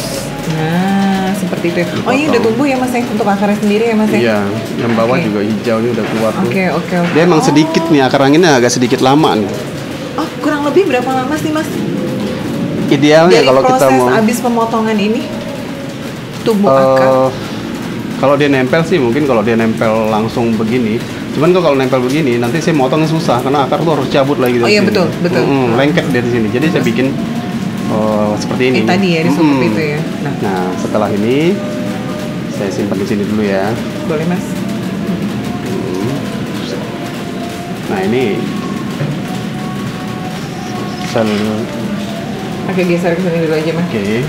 Nah, seperti itu. Oh, ini udah tumbuh ya mas ya, untuk akarnya sendiri ya mas ya? Iya, yang bawah juga hijau ini udah kuat tuh. Oke. Dia emang sedikit nih, akar anginnya agak sedikit lama nih. Oh, kurang lebih berapa lama sih mas? Idealnya Dari kalau kita mau abis pemotongan ini tumbuh akar. Kalau dia nempel sih mungkin kalau dia nempel langsung begini. Cuman kalau nempel begini nanti saya motongnya susah karena akar tuh harus cabut lagi dari sini. Betul. Lengket dari sini. Jadi saya bikin seperti ini. Tadi ya, seperti itu ya. Nah, setelah ini saya simpan di sini dulu ya. Boleh mas. Nah ini sel. Oke, geser ke sini dulu aja mas. Oke.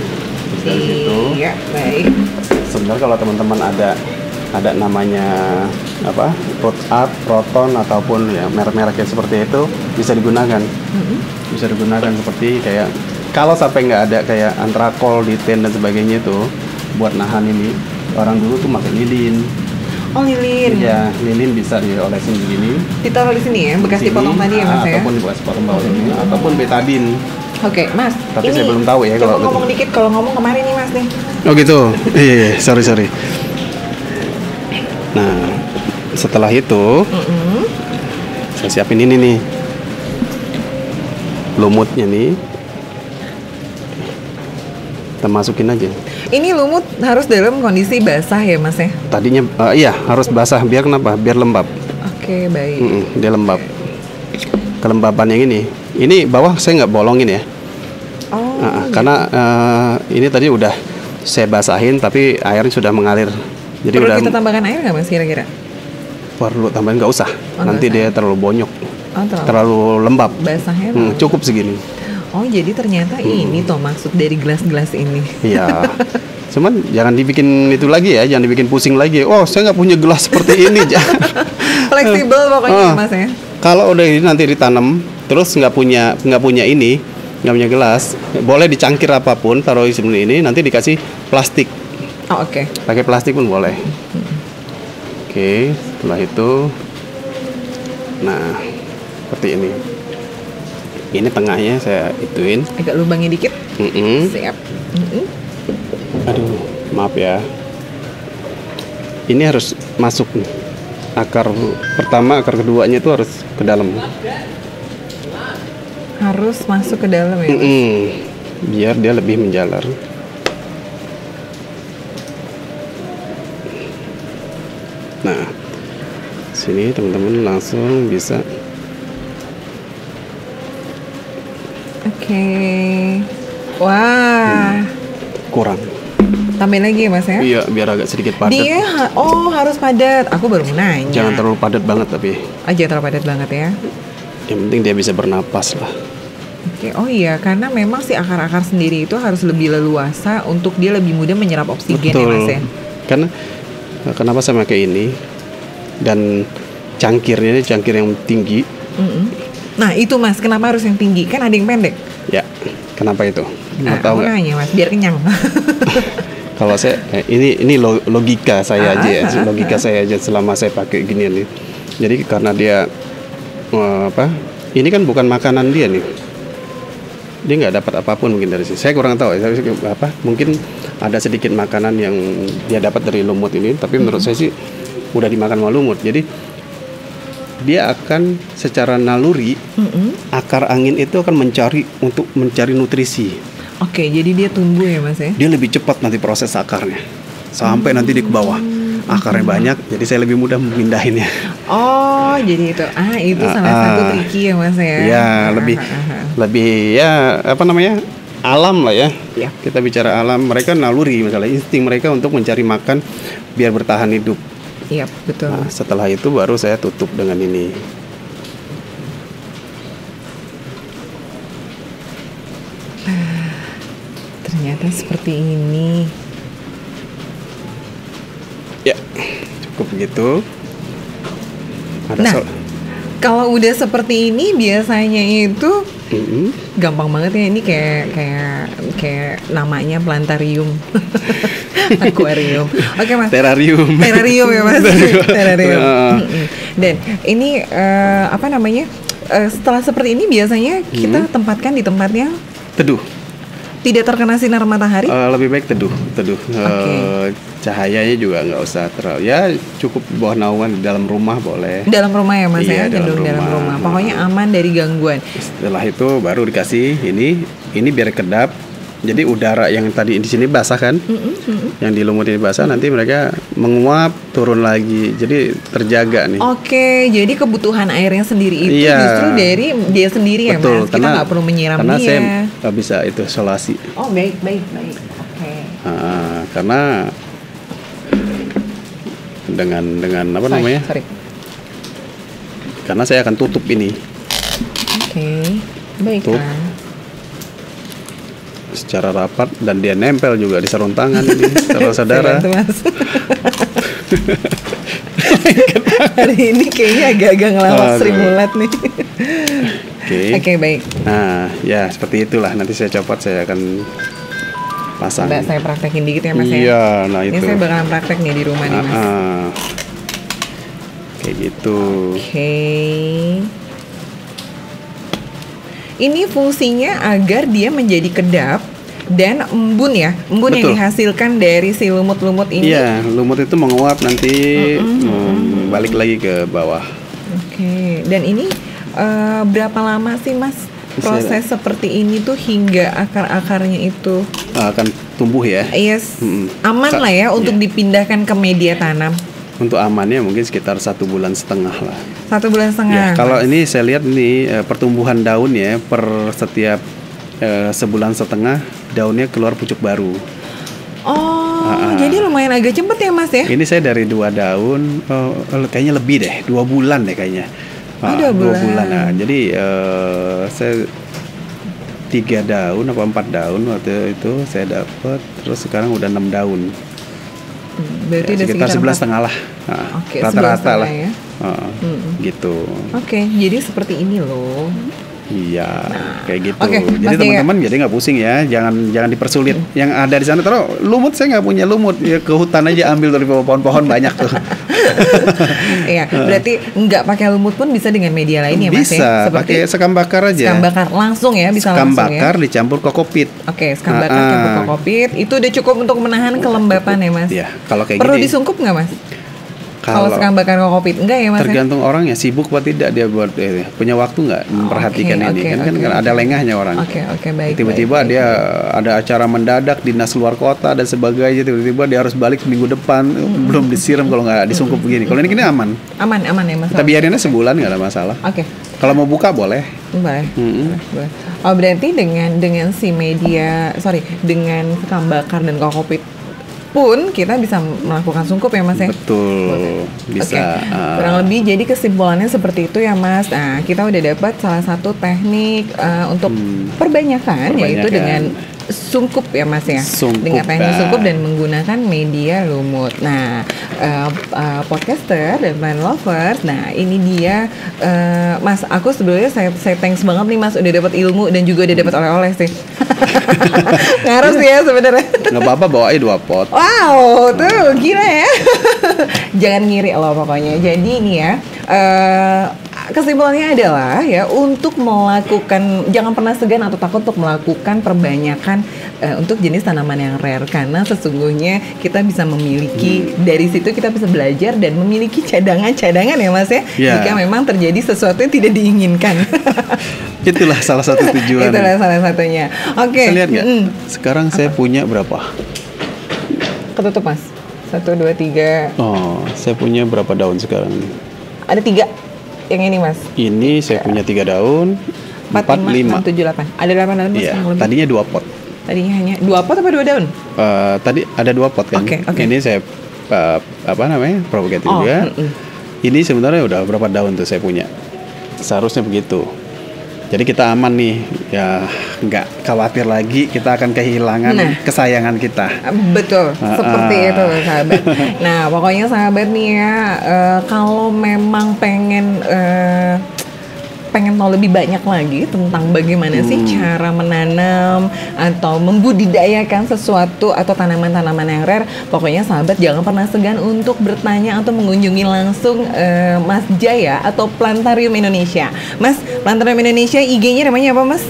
Terus dari situ. Iya, baik. Sebenarnya kalau teman-teman ada namanya apa, root art, proton ataupun ya merek-merek yang seperti itu bisa digunakan. Bisa digunakan seperti kayak kalau sampai nggak ada kayak antrakol, diten dan sebagainya itu buat nahan ini, orang dulu tuh pakai lilin. Oh, lilin. Iya, lilin bisa diolesin begini. Ditaruh di sini ya, bekas dipotong tadi ya mas ya. Ataupun bekas potong bawah ini, ataupun betadin. Oke, mas. Tapi saya belum tahu ya kalau ngomong dikit, kalau ngomong kemarin nih mas nih. Oh gitu. Iya, sorry. Nah, setelah itu saya siapin ini nih, lumutnya nih. Kita masukin aja. Ini lumut harus dalam kondisi basah ya mas ya? Tadinya iya harus basah, biar kenapa? Biar lembab. Oke, baik. Dia lembab. Kelembaban yang ini bawah saya nggak bolongin ya. Oh. Karena ini tadi udah saya basahin tapi airnya sudah mengalir. Jadi perlu udah. Kita tambahkan air nggak mas kira-kira? Perlu tambahin, nggak usah. Nanti dia terlalu bonyok. Terlalu lembab. Basahnya. Cukup segini. Oh, jadi ternyata ini toh maksud dari gelas-gelas ini. Iya. Cuman jangan dibikin itu lagi ya, jangan dibikin pusing lagi. Oh, saya nggak punya gelas seperti ini. Fleksibel pokoknya mas ya. Kalau udah ini nanti ditanam, terus nggak punya ini, nggak punya gelas, boleh dicangkir apapun, taruh di sini ini, nanti dikasih plastik. Oh, oke. Pakai plastik pun boleh. Oke, setelah itu, nah seperti ini. Ini tengahnya saya ituin. Agak lubangnya dikit. Siap. Aduh, maaf ya. Ini harus masuk nih. Akar pertama, akar keduanya itu harus ke dalam. Harus masuk ke dalam ya. Biar dia lebih menjalar. Nah, sini teman-teman langsung bisa. Oke. Wah. Kurang. Tambahin lagi ya mas ya? Iya, biar agak sedikit padat. Dia harus padat. Aku baru mau nanya. Jangan terlalu padat banget tapi. Jangan terlalu padat banget ya. Yang penting dia bisa bernapas lah. Oke. Oh iya, karena memang si akar-akar sendiri itu harus lebih leluasa untuk dia lebih mudah menyerap oksigen. Betul. Ya mas ya. Karena kenapa saya pakai ini dan cangkirnya cangkir yang tinggi. Nah itu mas, kenapa harus yang tinggi? Kan ada yang pendek. Ya, kenapa itu? Nah, aku nanya mas, biar kenyang. Kalau saya ini logika saya aja ya, logika saya aja selama saya pakai ginian nih. Jadi karena dia ini kan bukan makanan dia nih. Dia nggak dapat apapun mungkin dari sini. Saya kurang tahu ya, mungkin ada sedikit makanan yang dia dapat dari lumut ini, tapi menurut saya sih udah dimakan sama lumut. Jadi dia akan secara naluri akar angin itu akan mencari nutrisi. Oke, jadi dia tumbuh ya mas ya? Dia lebih cepat nanti proses akarnya sampai nanti di bawah akarnya banyak, jadi saya lebih mudah memindahinnya. Oh, jadi itu salah satu triki ya mas ya? Ya lebih ya apa namanya, alam lah ya. Kita bicara alam, mereka naluri misalnya insting mereka untuk mencari makan biar bertahan hidup. Iya, betul. Nah, setelah itu baru saya tutup dengan ini. Ternyata seperti ini. Ya, cukup begitu. Kalau udah seperti ini biasanya itu Gampang banget ya, ini kayak namanya plantarium. Akuarium. Oke Mas. Terrarium Ya Mas. Terrarium. Dan ini apa namanya? Setelah seperti ini biasanya kita tempatkan di tempat yang teduh, tidak terkena sinar matahari. lebih baik teduh. Cahayanya juga nggak usah terlalu, ya cukup bawah naungan, di dalam rumah boleh. Dalam rumah ya Mas Iya, ya, cenderung dalam rumah. Pokoknya aman dari gangguan. Setelah itu baru dikasih ini biar kedap. Jadi udara yang tadi di sini basah kan, yang di lumut ini basah, nanti mereka menguap turun lagi, jadi terjaga nih. Oke, jadi kebutuhan airnya sendiri itu justru dari dia sendiri. Betul, ya Mas. Kita nggak perlu menyiram karena dia. Karena saya nggak bisa itu isolasi. Oh baik. Oke. Karena dengan apa namanya? Sorry. Karena saya akan tutup ini. Oke, baiklah. Secara rapat, dan dia nempel juga di sarung tangan ini, saudara-saudara. Hari ini kayaknya agak-agak ngelawak Sri Mulat nih. Oke, baik. Nah, ya seperti itulah. Nanti saya copot, saya akan pasang. Mbak, saya praktekin dikit ya Mas ya. Iya, nah itu. Ini saya bakalan praktek nih di rumah nih Mas. Kayak gitu. Oke. Ini fungsinya agar dia menjadi kedap dan embun ya, embun Betul. yang dihasilkan dari si lumut-lumut ini. Iya, lumut itu menguap nanti balik lagi ke bawah. Oke, dan ini berapa lama sih Mas proses seperti ini tuh hingga akar-akarnya itu akan tumbuh ya? Yes, aman lah ya untuk dipindahkan ke media tanam. Untuk amannya mungkin sekitar 1,5 bulan lah. 1,5 bulan. Ya, kalau ini saya lihat ini pertumbuhan daunnya per setiap 1,5 bulan daunnya keluar pucuk baru. Jadi lumayan agak cepet ya Mas ya? Ini saya dari 2 daun, kayaknya lebih deh, 2 bulan deh kayaknya. 2 bulan. Nah, jadi saya 3 daun apa 4 daun waktu itu saya dapat, terus sekarang udah 6 daun. Berarti ya, sekitar 11,5 lah. Oke, rata-rata lah ya. Gitu. Oke, jadi seperti ini loh. Iya, kayak gitu. Oke, jadi teman-teman jadi nggak pusing ya, jangan dipersulit. Yang ada di sana terus lumut, saya nggak punya lumut, ya ke hutan aja ambil dari pohon-pohon banyak tuh. Iya, berarti nggak pakai lumut pun bisa dengan media lain ya Mas bisa, ya? pakai sekam bakar aja. Sekam bakar langsung ya, bisa sekam langsung bakar ya. dicampur kokopit. Oke, sekam bakar campur kokopit itu udah cukup untuk menahan kelembapan ya Mas. Iya, kalau kayak perlu gini. disungkup nggak Mas? Kalau sekam bakar kokopit enggak ya Mas? Tergantung orangnya sibuk atau tidak dia buat punya waktu nggak memperhatikan ini kan ada lengahnya orang. Oke, baik. Tiba-tiba dia ada acara mendadak dinas luar kota dan sebagainya, tiba-tiba dia harus balik minggu depan belum disiram kalau nggak disungkup begini. Kalau ini aman. Aman ya Mas. Kita biarinnya sebulan nggak ada masalah. Oke. Kalau mau buka boleh. Boleh. Oh, berarti dengan si media, dengan sekam bakar dan kokopit pun kita bisa melakukan sungkup ya Mas ya? Betul, bisa. Kurang lebih jadi kesimpulannya seperti itu ya Mas. Nah, kita udah dapat salah satu teknik untuk perbanyakan, yaitu dengan sungkup ya Mas ya. Dengan teknik sungkup dan menggunakan media lumut. Nah, podcaster dan plant lovers, nah ini dia Mas, aku sebenarnya saya thanks banget nih Mas, udah dapat ilmu dan juga udah dapat oleh-oleh sih. Ngaruh sih ya sebenarnya. Nggak apa-apa, bawa aja 2 pot. Wow, tuh gila ya. Jangan ngiri loh pokoknya. Jadi ini ya, kesimpulannya adalah ya, untuk melakukan, jangan pernah segan atau takut untuk melakukan perbanyakan untuk jenis tanaman yang rare, karena sesungguhnya kita bisa memiliki dari situ, kita bisa belajar dan memiliki cadangan ya Mas ya, jika memang terjadi sesuatu yang tidak diinginkan. Itulah salah satu tujuan. Itulah salah satunya. Oke. Saya lihat nggak? Sekarang saya punya berapa? Ketutup Mas. 1, 2, 3. Oh, saya punya berapa daun sekarang? Ada 3. Yang ini Mas. Ini saya punya 3 daun. 4, 5, 6, 7, 8. Ada 8 daun Mas? Iya. Tadinya 2 pot. Tadinya hanya 2 pot apa 2 daun? Tadi ada 2 pot kan. Oke. Ini saya propagating juga. Ini sebenarnya udah berapa daun tuh saya punya. Seharusnya begitu. Jadi kita aman nih, ya nggak khawatir lagi kita akan kehilangan kesayangan kita. Betul, seperti itu sahabat. Nah, pokoknya sahabat nih ya, kalau memang pengen pengen tahu lebih banyak lagi tentang bagaimana sih cara menanam atau membudidayakan sesuatu atau tanaman-tanaman yang rare, pokoknya sahabat jangan pernah segan untuk bertanya atau mengunjungi langsung Mas Jaya atau Plantarium Indonesia. Mas, Plantarium Indonesia IG-nya namanya apa, Mas?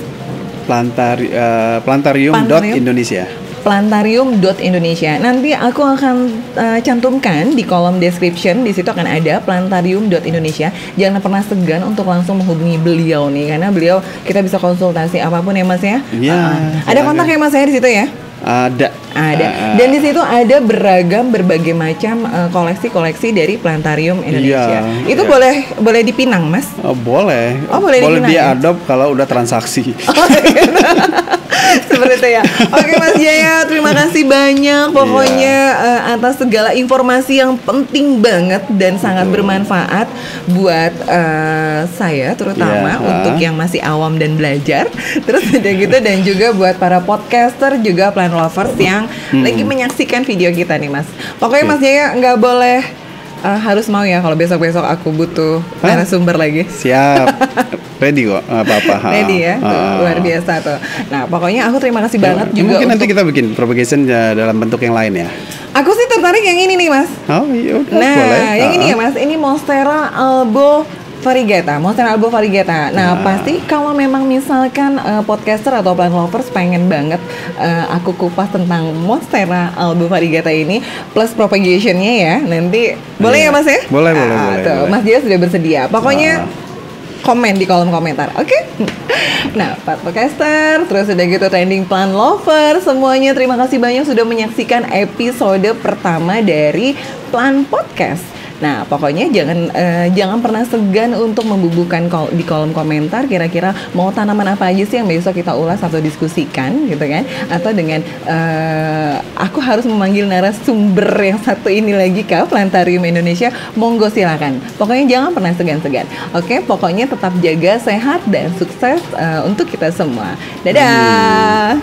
Plantarium.Indonesia. Plantarium.Indonesia. Nanti aku akan cantumkan di kolom description. Di situ akan ada Plantarium.Indonesia. Jangan pernah segan untuk langsung menghubungi beliau nih, karena beliau kita bisa konsultasi apapun ya Mas ya. Iya. Ada kontak ya Mas ya di situ ya? Ada. Dan di situ ada berbagai macam koleksi-koleksi dari Plantarium Indonesia. Iya, Itu boleh dipinang, Mas? Boleh. Oh, boleh dipinang, diadop kalau udah transaksi. Seperti itu ya. Oke Mas Jaya, terima kasih banyak pokoknya atas segala informasi yang penting banget dan sangat bermanfaat buat saya terutama untuk yang masih awam dan belajar. Terus udah gitu, dan juga buat para podcaster juga plant lovers yang lagi menyaksikan video kita nih Mas. Pokoknya Mas Jaya nggak boleh harus mau ya kalau besok-besok aku butuh narasumber lagi. Siap. Ready kok, apa-apa. Ready ya, luar biasa tuh. Nah, pokoknya aku terima kasih banget juga. Mungkin nanti kita bikin propagation dalam bentuk yang lain ya. Aku sih tertarik yang ini nih Mas. Oh iya, nah, boleh. Yang ini ya Mas, ini Monstera albo variegata. Nah, pasti kalau memang misalkan podcaster atau plant lovers pengen banget aku kupas tentang Monstera albo variegata ini plus propagationnya ya. Nanti boleh ya Mas ya? Boleh. Mas Dia sudah bersedia. Pokoknya komen di kolom komentar, oke? Nah, Pak Podcaster, terus udah gitu trending plant lover, semuanya terima kasih banyak sudah menyaksikan episode pertama dari Plant Podcast. Nah, pokoknya jangan pernah segan untuk membubuhkan di kolom komentar kira-kira mau tanaman apa aja sih yang besok kita ulas atau diskusikan gitu kan. Atau dengan aku harus memanggil narasumber yang satu ini lagi ke Plantarium Indonesia, monggo silakan. Pokoknya jangan pernah segan-segan. Oke, pokoknya tetap jaga sehat dan sukses untuk kita semua. Dadah.